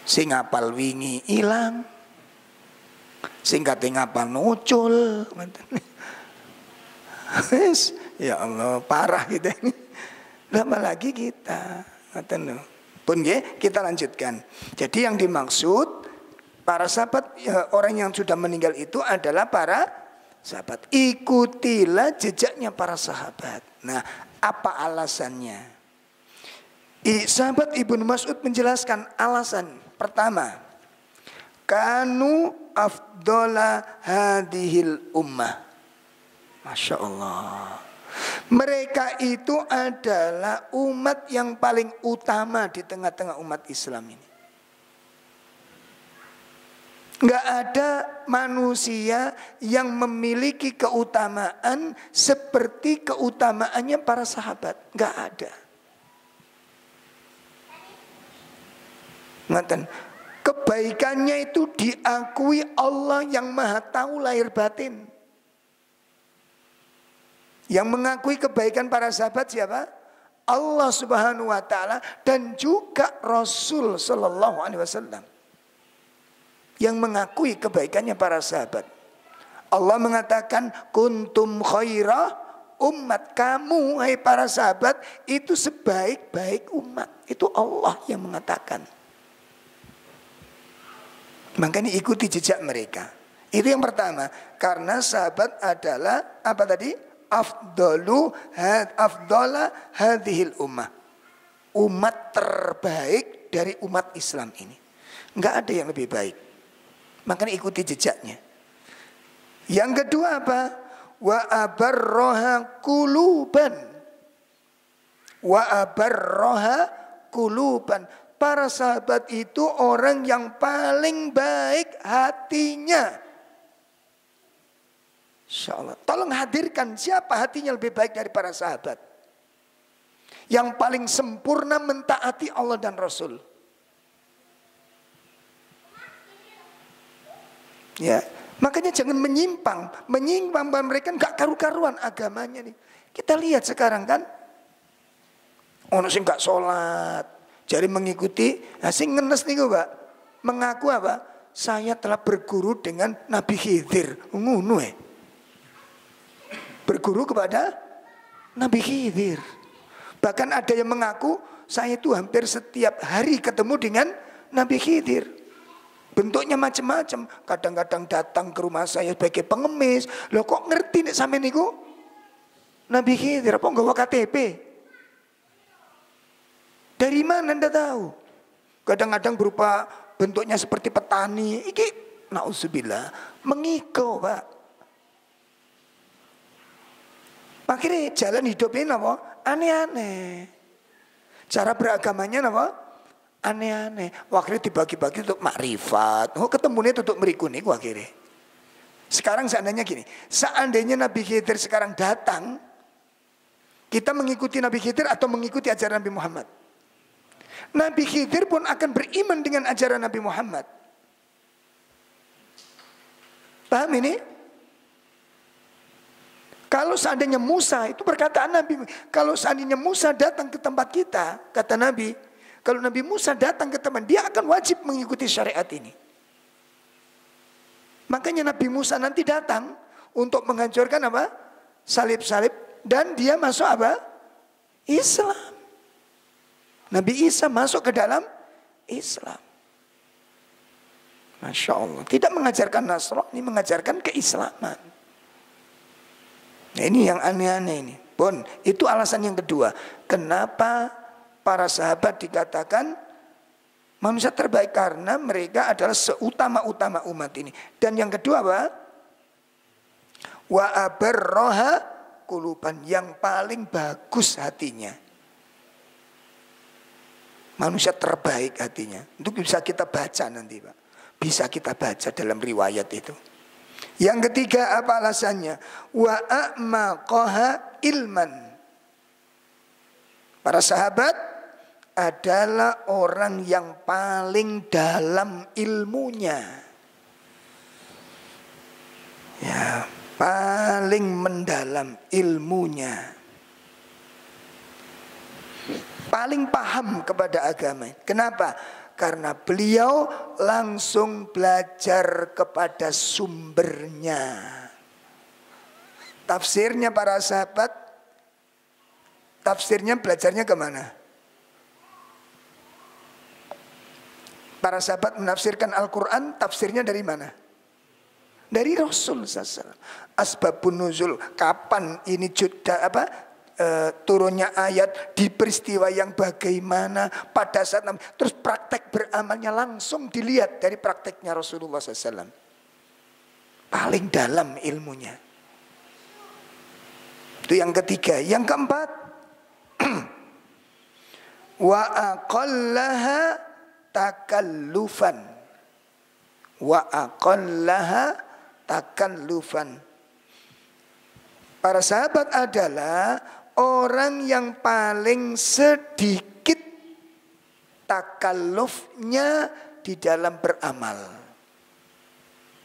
S1: Sing ngapal wingi ilang, sing kate ngapal nucul. Ya Allah, parah kita ini. Lama lagi kita. Pun kita lanjutkan. Jadi yang dimaksud para sahabat, ya, orang yang sudah meninggal itu adalah para sahabat. Ikutilah jejaknya para sahabat. Nah, apa alasannya? Sahabat Ibnu Mas'ud menjelaskan alasan. Pertama, kanu afdola hadhil ummah. Masya Allah. Mereka itu adalah umat yang paling utama di tengah-tengah umat Islam ini. Nggak ada manusia yang memiliki keutamaan seperti keutamaannya para sahabat. Nggak ada. Ngaten. Kebaikannya itu diakui Allah yang maha tahu lahir batin. Yang mengakui kebaikan para sahabat siapa? Allah Subhanahu wa taala dan juga Rasul sallallahu alaihi wasallam. Yang mengakui kebaikannya para sahabat. Allah mengatakan kuntum khaira umat, kamu hai para sahabat itu sebaik-baik umat. Itu Allah yang mengatakan. Makanya ikuti jejak mereka. Itu yang pertama. Karena sahabat adalah apa tadi? Afdola hadhil ummah. Umat terbaik dari umat Islam ini. Enggak ada yang lebih baik. Makanya ikuti jejaknya. Yang kedua apa? Wa abarroha kuluban. Wa abarroha kuluban. Para sahabat itu orang yang paling baik hatinya. Insya Allah. Tolong hadirkan siapa hatinya lebih baik dari para sahabat. Yang paling sempurna mentaati Allah dan Rasul. Ya, makanya jangan menyimpang. Menyimpang mereka gak karu-karuan agamanya nih. Kita lihat sekarang kan. Ono sing gak sholat. Jadi mengikuti. Nah sing ngenes nih Pak. Mengaku apa? Saya telah berguru dengan Nabi Khidir. Ngono berguru kepada Nabi Khidir. Bahkan ada yang mengaku saya itu hampir setiap hari ketemu dengan Nabi Khidir. Bentuknya macam-macam. Kadang-kadang datang ke rumah saya sebagai pengemis. Loh kok ngerti nih sampe niku? Nabi Khidir apa nggawa KTP? Dari mana Anda tahu? Kadang-kadang berupa bentuknya seperti petani. Iki naudzubillah mengikau Pak. Akhirnya jalan hidupnya apa? Aneh-aneh. Cara beragamanya apa? Aneh-aneh. Akhirnya dibagi-bagi untuk makrifat. Oh ketemunya untuk merikuni akhirnya. Sekarang seandainya gini. Seandainya Nabi Khidir sekarang datang. Kita mengikuti Nabi Khidir atau mengikuti ajaran Nabi Muhammad? Nabi Khidir pun akan beriman dengan ajaran Nabi Muhammad. Paham ini? Kalau seandainya Musa, itu perkataan Nabi. Kalau seandainya Musa datang ke tempat kita, kata Nabi. Kalau Nabi Musa datang ke tempat, dia akan wajib mengikuti syariat ini. Makanya Nabi Musa nanti datang untuk menghancurkan apa? Salib-salib. Dan dia masuk apa? Islam. Nabi Isa masuk ke dalam Islam. Masya Allah. Tidak mengajarkan Nasrani, mengajarkan keislaman. Nah, ini yang aneh-aneh ini. Pun itu alasan yang kedua. Kenapa para sahabat dikatakan manusia terbaik? Karena mereka adalah seutama-utama umat ini. Dan yang kedua apa? Wa abarroha kuluban. Yang paling bagus hatinya. Manusia terbaik hatinya. Itu bisa kita baca nanti Pak. Bisa kita baca dalam riwayat itu. Yang ketiga apa alasannya? Wa a'maqaha ilman. Para sahabat adalah orang yang paling dalam ilmunya. paling mendalam ilmunya, paling paham kepada agama. Kenapa? Karena beliau langsung belajar kepada sumbernya. Tafsirnya para sahabat, tafsirnya belajarnya kemana? Para sahabat menafsirkan Al-Quran, tafsirnya dari mana? Dari Rasul SAW. Asbabun nuzul, kapan ini turunnya ayat, di peristiwa yang bagaimana, pada saat terus praktek beramalnya langsung dilihat dari prakteknya Rasulullah SAW. Paling dalam ilmunya. Itu yang ketiga. Yang keempat, wa aqallaha takallufan. Wa aqallaha takallufan. Para sahabat adalah orang yang paling sedikit takallufnya di dalam beramal.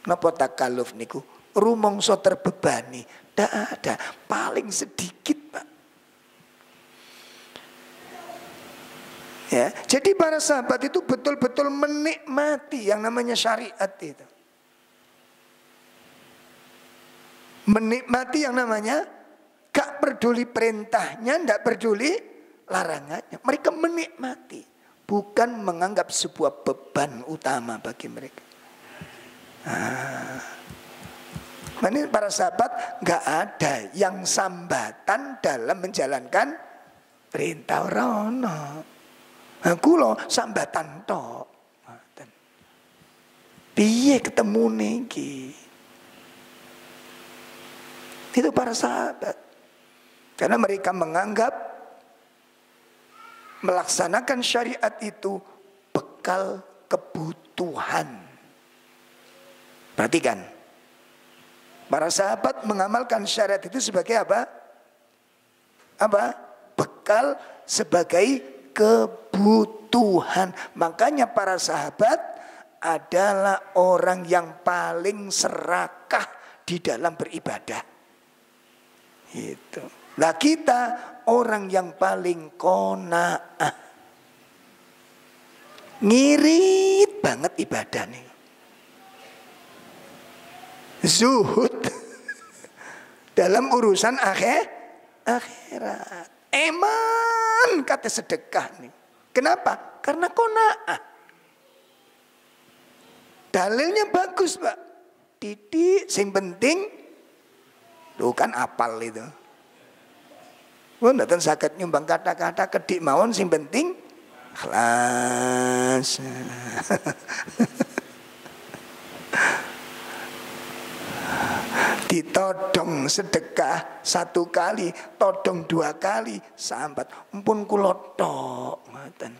S1: Napa takalluf niku? Rumangsa terbebani. Tidak ada, paling sedikit, Pak. Ya, jadi para sahabat itu betul-betul menikmati yang namanya syariat itu. Menikmati yang namanya gak peduli perintahnya, gak peduli larangannya. Mereka menikmati, bukan menganggap sebuah beban utama bagi mereka. Ini para sahabat gak ada yang sambatan dalam menjalankan perintah rono. Aku loh sambatan tok. Piye ketemu niki? Itu para sahabat. Karena mereka menganggap melaksanakan syariat itu bekal kebutuhan. Perhatikan. Para sahabat mengamalkan syariat itu sebagai apa? Apa? Bekal sebagai kebutuhan. Makanya para sahabat adalah orang yang paling serakah di dalam beribadah. Itu. Lah kita orang yang paling qanaah. Ngirit banget ibadah nih. Zuhud dalam urusan akhirat. Eman kata sedekah nih. Kenapa? Karena qanaah. Dalilnya bagus, Pak. Titik sing penting tuh kan apal itu. Wong datang saged nyumbang kata-kata kedik mawon sing penting ikhlas. Ditodong sedekah 1 kali, todong 2 kali, sambat mpun kula tok ngoten.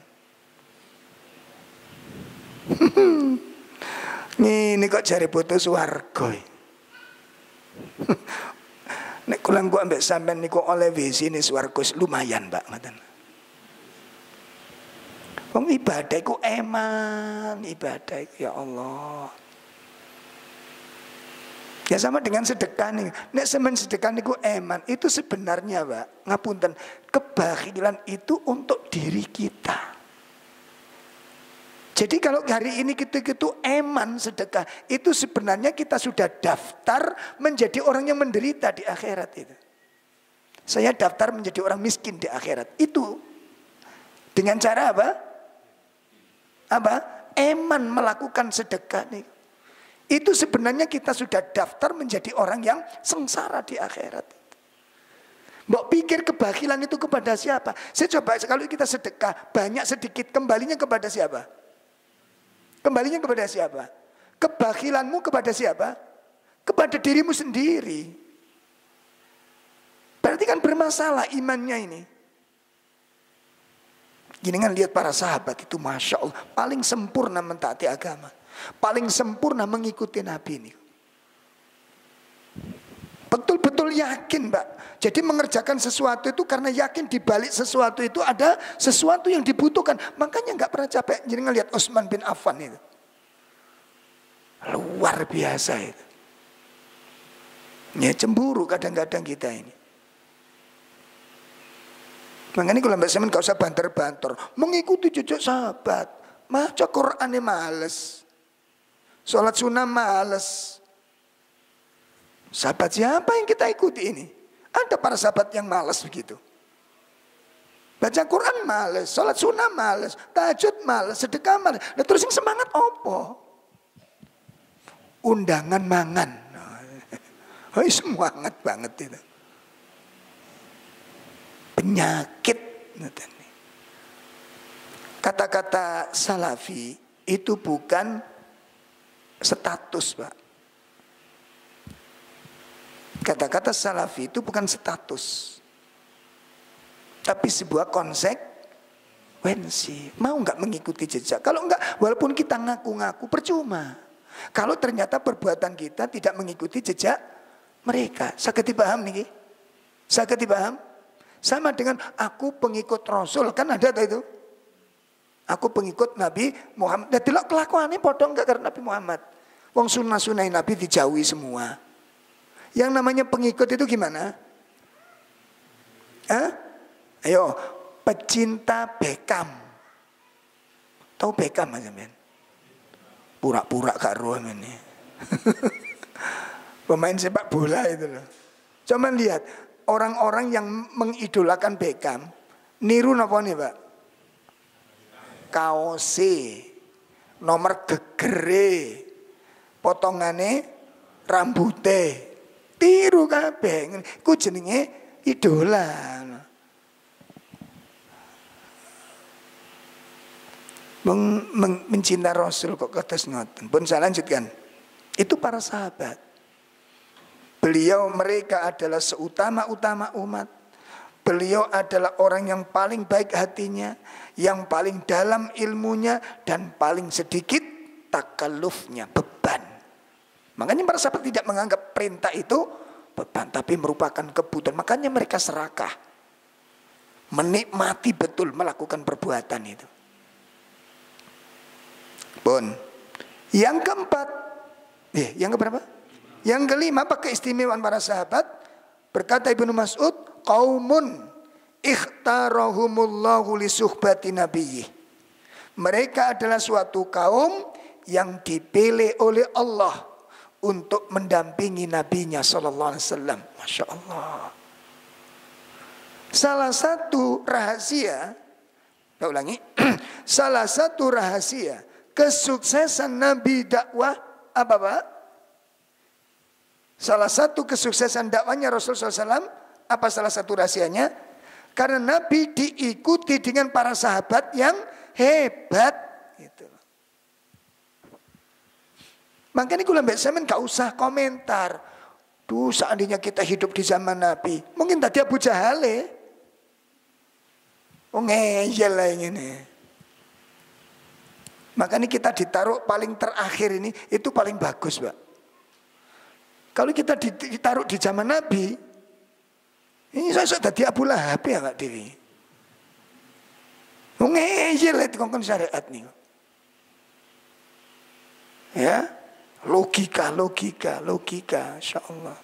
S1: Ini kok jare putu swarga. Nek kula engko ambek sampean niku oleh wis ini swarga lumayan, Mbak, ngoten. Wong ibadah iku eman, ibadah iku ya Allah. Ya sama dengan sedekah nih. Nek semen sedekah niku eman, itu sebenarnya, Pak, ngapunten, kebakhilan itu untuk diri kita. Jadi kalau hari ini kita gitu eman sedekah, itu sebenarnya kita sudah daftar menjadi orang yang menderita di akhirat itu. Saya daftar menjadi orang miskin di akhirat. Itu dengan cara apa? Apa? Eman melakukan sedekah nih. Itu sebenarnya kita sudah daftar menjadi orang yang sengsara di akhirat. Mbok pikir kebakilan itu kepada siapa? Saya coba kalau kita sedekah banyak sedikit, kembalinya kepada siapa? Kembalinya kepada siapa? Kebakilanmu kepada siapa? Kepada dirimu sendiri. Berarti kan bermasalah imannya ini. Jenengan lihat para sahabat itu Masya Allah paling sempurna mentaati agama. Paling sempurna mengikuti Nabi ini. Betul-betul yakin, Mbak. Jadi mengerjakan sesuatu itu karena yakin di balik sesuatu itu ada sesuatu yang dibutuhkan. Makanya nggak pernah capek. Jadi ngelihat Utsman bin Affan itu. Luar biasa itu. Ya cemburu kadang-kadang kita ini. Makanya kalau mbak Semen gak usah banter-banter, mengikuti jejak sahabat. Maca Qur'annya males, sholat sunnah males. Sahabat siapa yang kita ikuti ini? Ada para sahabat yang males begitu. Baca Quran males, sholat sunnah males, tahajud males, sedekah males. Nah, terus yang semangat opo? Undangan mangan. Oh, semangat banget itu. Penyakit. Kata-kata salafi itu bukan status, Pak. Kata-kata salafi itu bukan status, tapi sebuah konsekuensi. Mau nggak mengikuti jejak? Kalau nggak, walaupun kita ngaku-ngaku percuma. Kalau ternyata perbuatan kita tidak mengikuti jejak mereka. Sakit dipaham nih? Sakit dipaham? Sama dengan aku pengikut Rasul, kan ada itu. Aku pengikut Nabi Muhammad. Nah, delok kelakuannya podong nggak karena Nabi Muhammad. Wong sunnah-sunnah Nabi dijauhi semua. Yang namanya pengikut itu gimana? Ayo, pecinta Beckham. Tahu Beckham aja men? Pura-pura gak roh ini. Pemain sepak bola itu loh. Coba lihat orang-orang yang mengidolakan Beckham, niru napa nih, Pak? Kaose, nomor gegere, potongane rambute. Tiru kabeh. Ku jenenge idola. Mencinta Rasul kok kados ngoten. Pun saya lanjutkan. Itu para sahabat. Mereka adalah seutama-utama umat. Beliau adalah orang yang paling baik hatinya, yang paling dalam ilmunya, dan paling sedikit takallufnya, beban. Makanya para sahabat tidak menganggap perintah itu beban, tapi merupakan kebutuhan. Makanya mereka serakah, menikmati betul melakukan perbuatan itu. Pun yang keempat, yang keberapa? Yang kelima, apa keistimewaan para sahabat? Berkata Ibnu Mas'ud, qaumun ikhtarahumullahu li suhbati nabiyyi. Mereka adalah suatu kaum yang dipilih oleh Allah untuk mendampingi nabinya sallallahu alaihi wasallam. Masya Allah. Salah satu rahasia, saya ulangi, salah satu rahasia kesuksesan Nabi dakwah apa Pak? Salah satu kesuksesan dakwahnya Rasulullah SAW, apa salah satu rahasianya? Karena Nabi diikuti dengan para sahabat yang hebat. Gitu. Makanya kalau mbak Samen gak usah komentar. Duh, seandainya kita hidup di zaman Nabi, mungkin tadi Abu Jahal ngeyel lah ini. Makanya kita ditaruh paling terakhir ini, itu paling bagus, Pak. Kalau kita ditaruh di zaman Nabi, ini saya tadi Abu Lahab ya Pak Dewi. Ngeyel itu kongkong syariat nih. Ya, logika, insya Allah.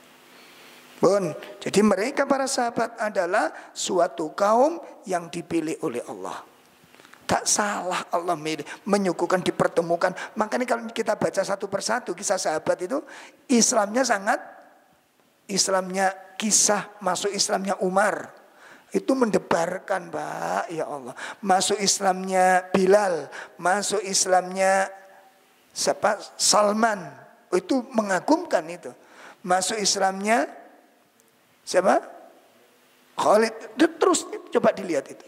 S1: Bon, jadi mereka para sahabat adalah suatu kaum yang dipilih oleh Allah. Tak salah Allah menyuguhkan, dipertemukan. Makanya kalau kita baca satu persatu kisah sahabat itu, Islamnya kisah masuk Islamnya Umar itu mendebarkan, Pak, ya Allah. Masuk Islamnya Bilal, masuk Islamnya siapa? Salman, itu mengagumkan itu. Masuk Islamnya siapa? Khalid. Terus coba dilihat itu.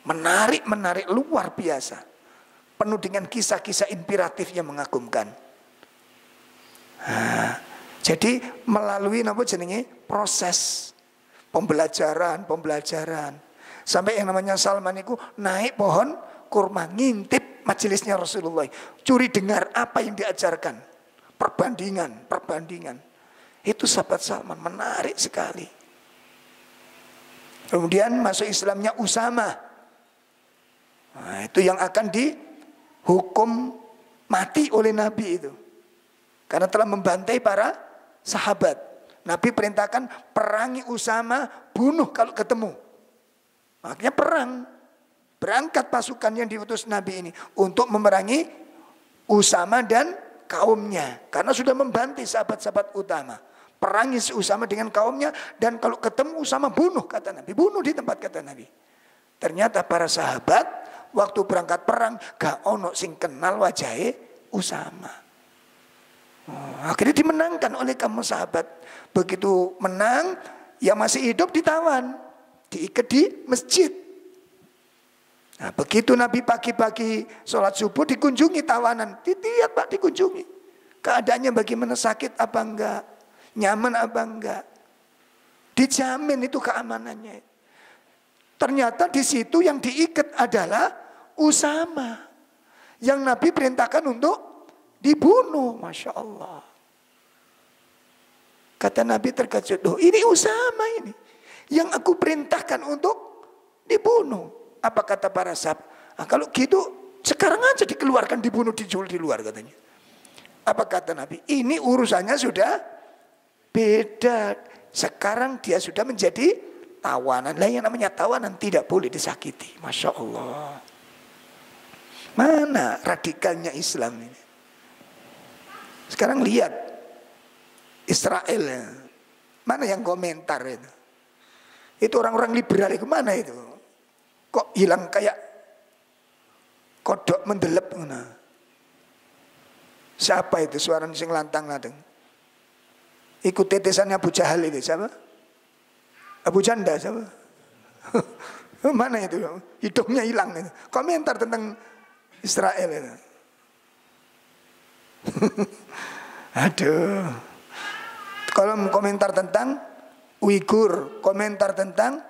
S1: Menarik luar biasa. Penuh dengan kisah-kisah inspiratif yang mengagumkan. Jadi melalui proses pembelajaran. Sampai yang namanya Salman itu naik pohon kurma, ngintip majelisnya Rasulullah. Curi dengar apa yang diajarkan. Perbandingan. Itu sahabat Salman, menarik sekali. Kemudian masuk Islamnya Usama. Nah, itu yang akan dihukum mati oleh Nabi itu. Karena telah membantai para sahabat. Nabi perintahkan perangi Usama, bunuh kalau ketemu. Makanya perang. Berangkat pasukan yang diutus Nabi ini untuk memerangi Usama dan kaumnya. Karena sudah membantai sahabat-sahabat utama. Perangi Usama dengan kaumnya, dan kalau ketemu Usama bunuh, kata Nabi. Bunuh di tempat, kata Nabi. Ternyata para sahabat waktu berangkat perang gak ono sing kenal wajahnya Usama. Akhirnya dimenangkan oleh kaum sahabat. Begitu menang, yang masih hidup ditawan, diikat di masjid. Nah, begitu Nabi pagi-pagi sholat subuh dikunjungi tawanan. Lihat Pak, dikunjungi. Keadaannya bagaimana, sakit apa enggak, nyaman apa enggak. Dijamin itu keamanannya. Ternyata di situ yang diikat adalah Usama. Yang Nabi perintahkan untuk dibunuh. Masya Allah. Kata Nabi terkejut. Loh, ini Usama ini. Yang aku perintahkan untuk dibunuh. Apa kata para sahabat? Nah, kalau gitu sekarang aja dikeluarkan, dibunuh, dijual di luar, katanya. Apa kata Nabi? Ini urusannya sudah beda. Sekarang dia sudah menjadi tawanan. Lah, yang namanya tawanan tidak boleh disakiti. Masya Allah. Mana radikalnya Islam ini? Sekarang lihat Israel. Mana yang komentar itu? Itu orang-orang liberal itu mana itu? Kok hilang kayak kodok mendelep. Siapa itu suara sing lantang-lantang? Ikut tetesannya Abu Jahal itu siapa? Abu Janda siapa? Mana itu? Hidungnya hilang itu. Komentar tentang Israel itu. Aduh. Kalau komentar tentang Uighur, komentar tentang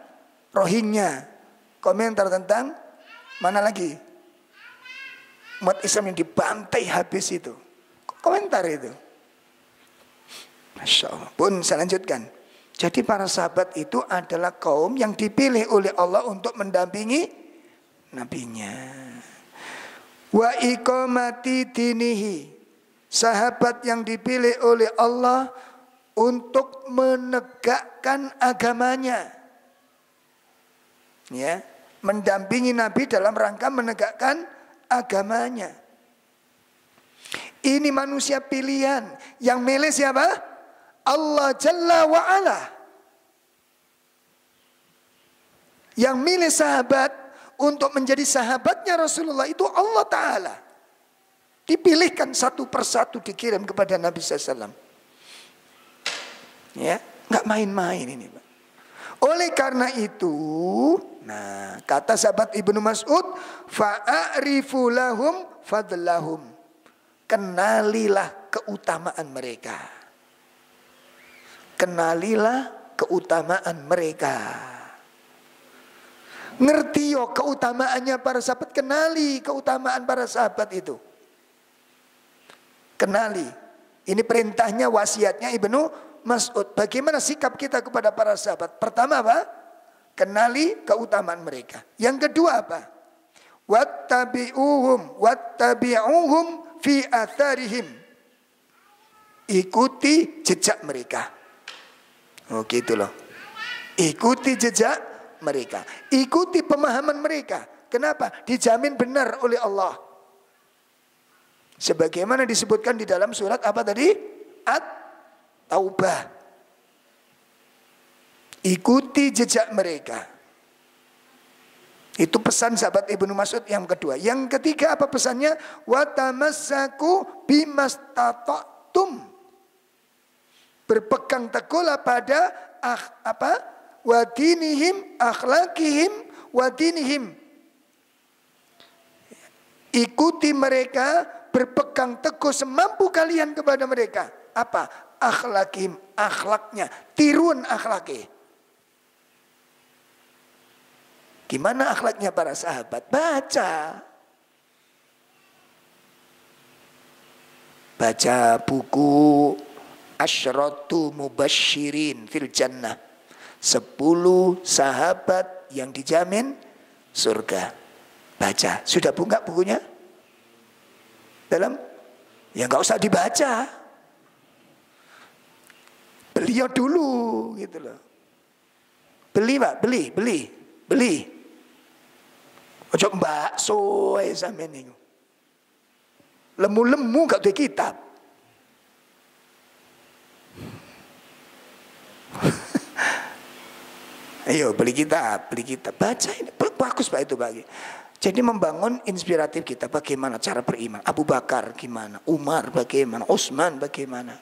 S1: Rohingya, komentar tentang mana lagi? Umat Islam yang dibantai habis itu. Komentar itu. Masya Allah. Pun saya lanjutkan. Jadi para sahabat itu adalah kaum yang dipilih oleh Allah untuk mendampingi nabinya. Wa iqamati dinihi. Sahabat yang dipilih oleh Allah untuk menegakkan agamanya. Ya, mendampingi Nabi dalam rangka menegakkan agamanya. Ini manusia pilihan. Yang milih siapa? Allah Jalla wa'ala. Yang milih sahabat untuk menjadi sahabatnya Rasulullah itu Allah Ta'ala. Dipilihkan satu persatu, dikirim kepada Nabi SAW. Ya, nggak main-main ini, Pak. Oleh karena itu, nah, kata sahabat Ibnu Mas'ud, fa'arifu lahum fadlahum. Kenalilah keutamaan mereka. Kenalilah keutamaan mereka. Ngerti yo keutamaannya para sahabat, kenali keutamaan para sahabat itu. Kenali. Ini perintahnya, wasiatnya Ibnu Mas'ud. Bagaimana sikap kita kepada para sahabat? Pertama apa? Kenali keutamaan mereka. Yang kedua apa? Wattabi'uhum fi atharihim. Ikuti jejak mereka. Oh gitu loh. Ikuti jejak mereka. Ikuti pemahaman mereka. Kenapa? Dijamin benar oleh Allah. Sebagaimana disebutkan di dalam surat apa tadi? At-Taubah. Ikuti jejak mereka. Itu pesan sahabat Ibnu Mas'ud yang kedua. Yang ketiga apa pesannya? Wa tamassaku bimastata'tum. Berpegang teguhlah pada wa dinihim, akhlakihim, wa dinihim. Ikuti mereka, berpegang teguh semampu kalian kepada mereka. Apa? Akhlakihim, akhlaknya, tiruan akhlaknya. Gimana akhlaknya para sahabat? Baca buku Asyratu Mubasysyirin fil Jannah. 10 sahabat yang dijamin surga. Baca. Sudah buka bukunya? Ya nggak usah dibaca. beliau dulu gitu loh. Beli Pak, beli. Ojo bakso ae sampeyan niku. Lemu-lemu gak duwe kitab. Ayo beli kitab. Baca ini bagus Pak itu Pak. Jadi membangun inspiratif kita bagaimana cara beriman. Abu Bakar gimana, Umar bagaimana, Utsman bagaimana.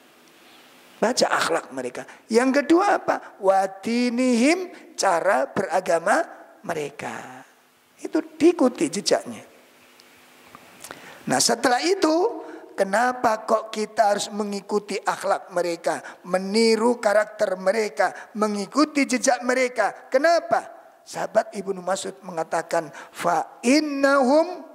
S1: Baca akhlak mereka. Yang kedua apa? Wadinihim, cara beragama mereka. Itu diikuti jejaknya. Nah setelah itu, kenapa kok kita harus mengikuti akhlak mereka, meniru karakter mereka, mengikuti jejak mereka? Kenapa? Sahabat Ibnu Mas'ud mengatakan, fa innahum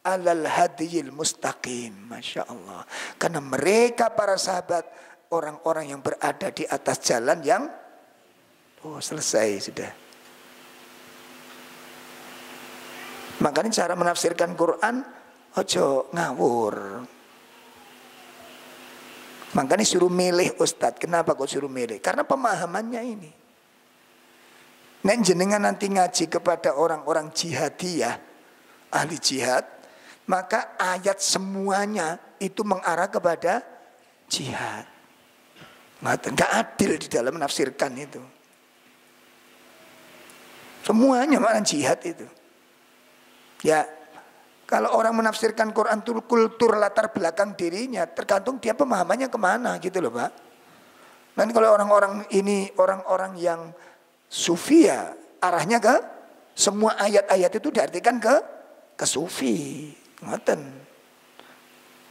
S1: alal hadiyil mustaqim. Masya Allah. Karena mereka para sahabat orang-orang yang berada di atas jalan yang selesai sudah. Makanya cara menafsirkan Quran ojo ngawur. Makanya suruh milih ustadz. Kenapa kok suruh milih? Karena pemahamannya ini. Nek jenengan nanti ngaji kepada orang-orang jihadiyah, ahli jihad, maka ayat semuanya itu mengarah kepada jihad. Nggak adil di dalam menafsirkan itu. Semuanya makna jihad itu. Ya, kalau orang menafsirkan Quran itu kultur latar belakang dirinya, tergantung dia pemahamannya kemana gitu loh Pak. Dan kalau orang-orang ini orang-orang yang sufi ya arahnya ke semua ayat-ayat itu diartikan ke sufi. Ngoten.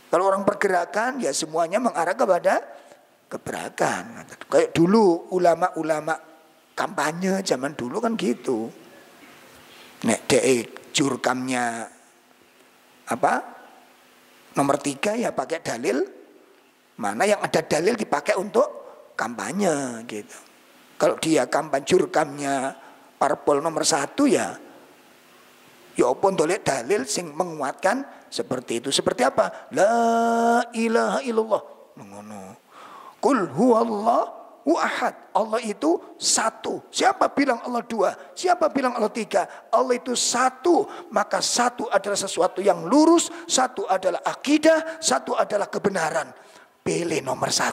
S1: Kalau orang pergerakan ya semuanya mengarah kepada keberakan. Kayak dulu ulama-ulama kampanye zaman dulu kan gitu. Nek jurkamnya nomor 3 ya pakai dalil mana yang ada dalil dipakai untuk kampanye gitu. Kalau dia kampanye jurkamnya parpol nomor 1 ya pun dolek dalil sing menguatkan seperti itu. Seperti apa? La ilaha illallah. Mengono. Qul huwallahu ahad. Allah itu satu. Siapa bilang Allah 2? Siapa bilang Allah 3? Allah itu satu. Maka satu adalah sesuatu yang lurus, satu adalah akidah, satu adalah kebenaran. Pilih nomor 1.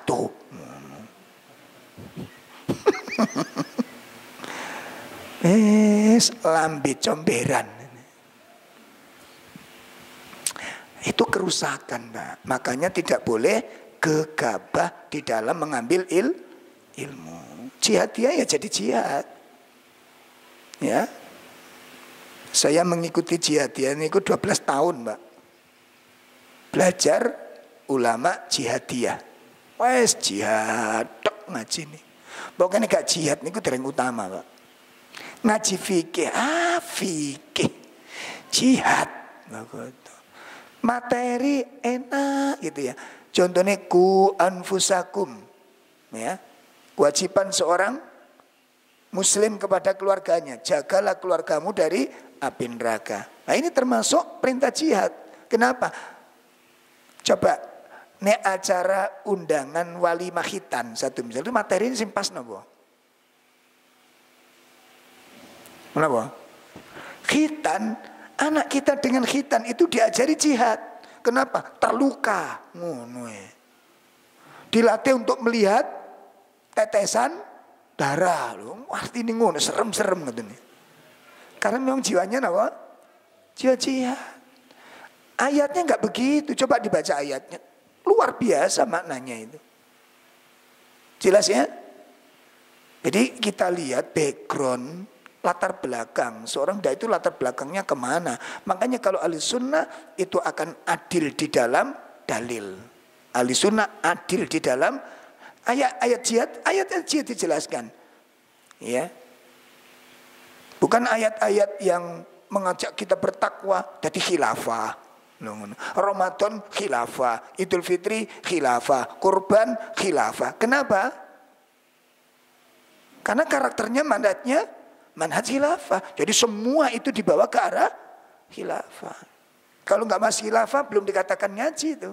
S1: Lambe comberan. Itu kerusakan, Pak. Makanya tidak boleh gegabah di dalam mengambil ilmu. Jihadiyah ya jadi jihad. Ya. Saya mengikuti jihadiyah ini 12 tahun, Pak. Belajar ulama jihadiyah. Wes jihad tok ngaji nih. Pokoknya gak jihad niku dereng utama, Pak. Ngaji fikih, fikih. Jihad. Materi enak gitu ya. Contohnya ku anfusakum, ya. Kewajiban seorang muslim kepada keluarganya, jagalah keluargamu dari api neraka. Nah ini termasuk perintah jihad. Kenapa? Coba nek acara undangan wali mahitan satu misal itu materi ini sing pas nopo? Kenapa? Khitan. Anak kita dengan khitan itu diajari jihad. Kenapa? Terluka. Dilatih untuk melihat tetesan darah. Artinya ngono, serem-serem gitu nih. Karena memang jiwanya apa? Jiwa jihad. Ayatnya nggak begitu. Coba dibaca ayatnya. Luar biasa maknanya itu. Jelas ya? Jadi kita lihat background, latar belakang seorang dai itu latar belakangnya kemana. Makanya kalau ahli sunnah itu akan adil di dalam dalil. Ahli sunnah adil di dalam ayat jihad dijelaskan. Ya. Bukan ayat-ayat yang mengajak kita bertakwa jadi khilafah. Ramadan khilafah, Idul Fitri khilafah, kurban khilafah. Kenapa? Karena karakternya mandatnya manhaj khilafah. Jadi semua itu dibawa ke arah khilafah. Kalau nggak masih khilafah belum dikatakan ngaji itu.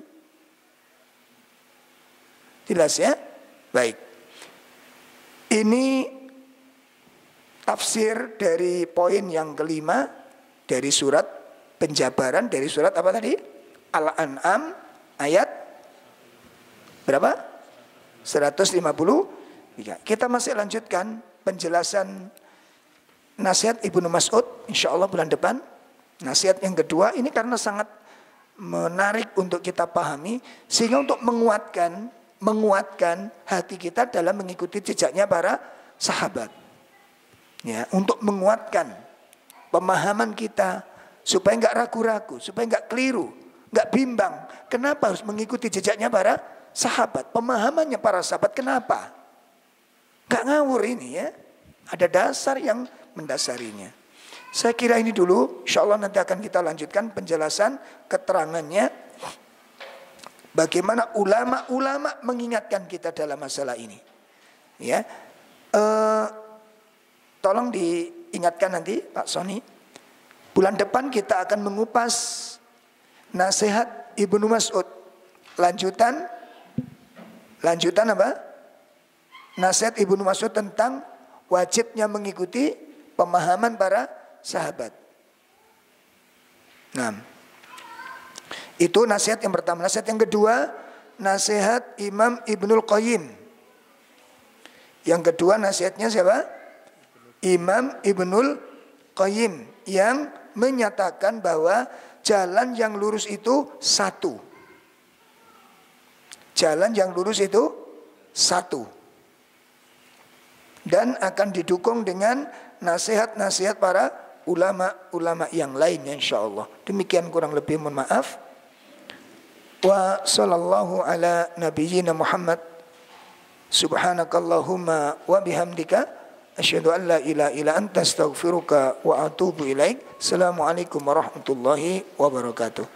S1: Jelas ya? Baik. Ini tafsir dari poin yang kelima dari surat penjabaran, dari surat apa tadi? Al-An'am ayat berapa? 153. Kita masih lanjutkan penjelasan nasihat Ibnu Mas'ud insyaallah bulan depan. Nasihat yang kedua ini karena sangat menarik untuk kita pahami sehingga untuk menguatkan hati kita dalam mengikuti jejaknya para sahabat. Ya, untuk menguatkan pemahaman kita supaya enggak ragu-ragu, supaya enggak keliru, enggak bimbang. Kenapa harus mengikuti jejaknya para sahabat? Pemahamannya para sahabat kenapa? Enggak ngawur ini ya. Ada dasar yang mendasarinya. Saya kira ini dulu, insyaallah nanti akan kita lanjutkan penjelasan keterangannya. Bagaimana ulama-ulama mengingatkan kita dalam masalah ini. Ya, tolong diingatkan nanti Pak Sony. Bulan depan kita akan mengupas nasihat Ibnu Mas'ud. Lanjutan apa? Nasihat Ibnu Mas'ud tentang wajibnya mengikuti pemahaman para sahabat. Nah, itu nasihat yang pertama. Nasihat yang kedua, nasihat Imam Ibnul Qayyim. Yang kedua nasihatnya siapa? Imam Ibnul Qayyim yang menyatakan bahwa jalan yang lurus itu satu. Jalan yang lurus itu satu. Dan akan didukung dengan nasihat-nasihat para ulama-ulama yang lainnya insyaallah. Demikian kurang lebih mohon maaf. Wa sallallahu ala nabiyyina Muhammad. Subhanakallahumma wa bihamdika asyhadu an la ilaha illa anta astaghfiruka wa atubu ilaik. Assalamualaikum warahmatullahi wabarakatuh.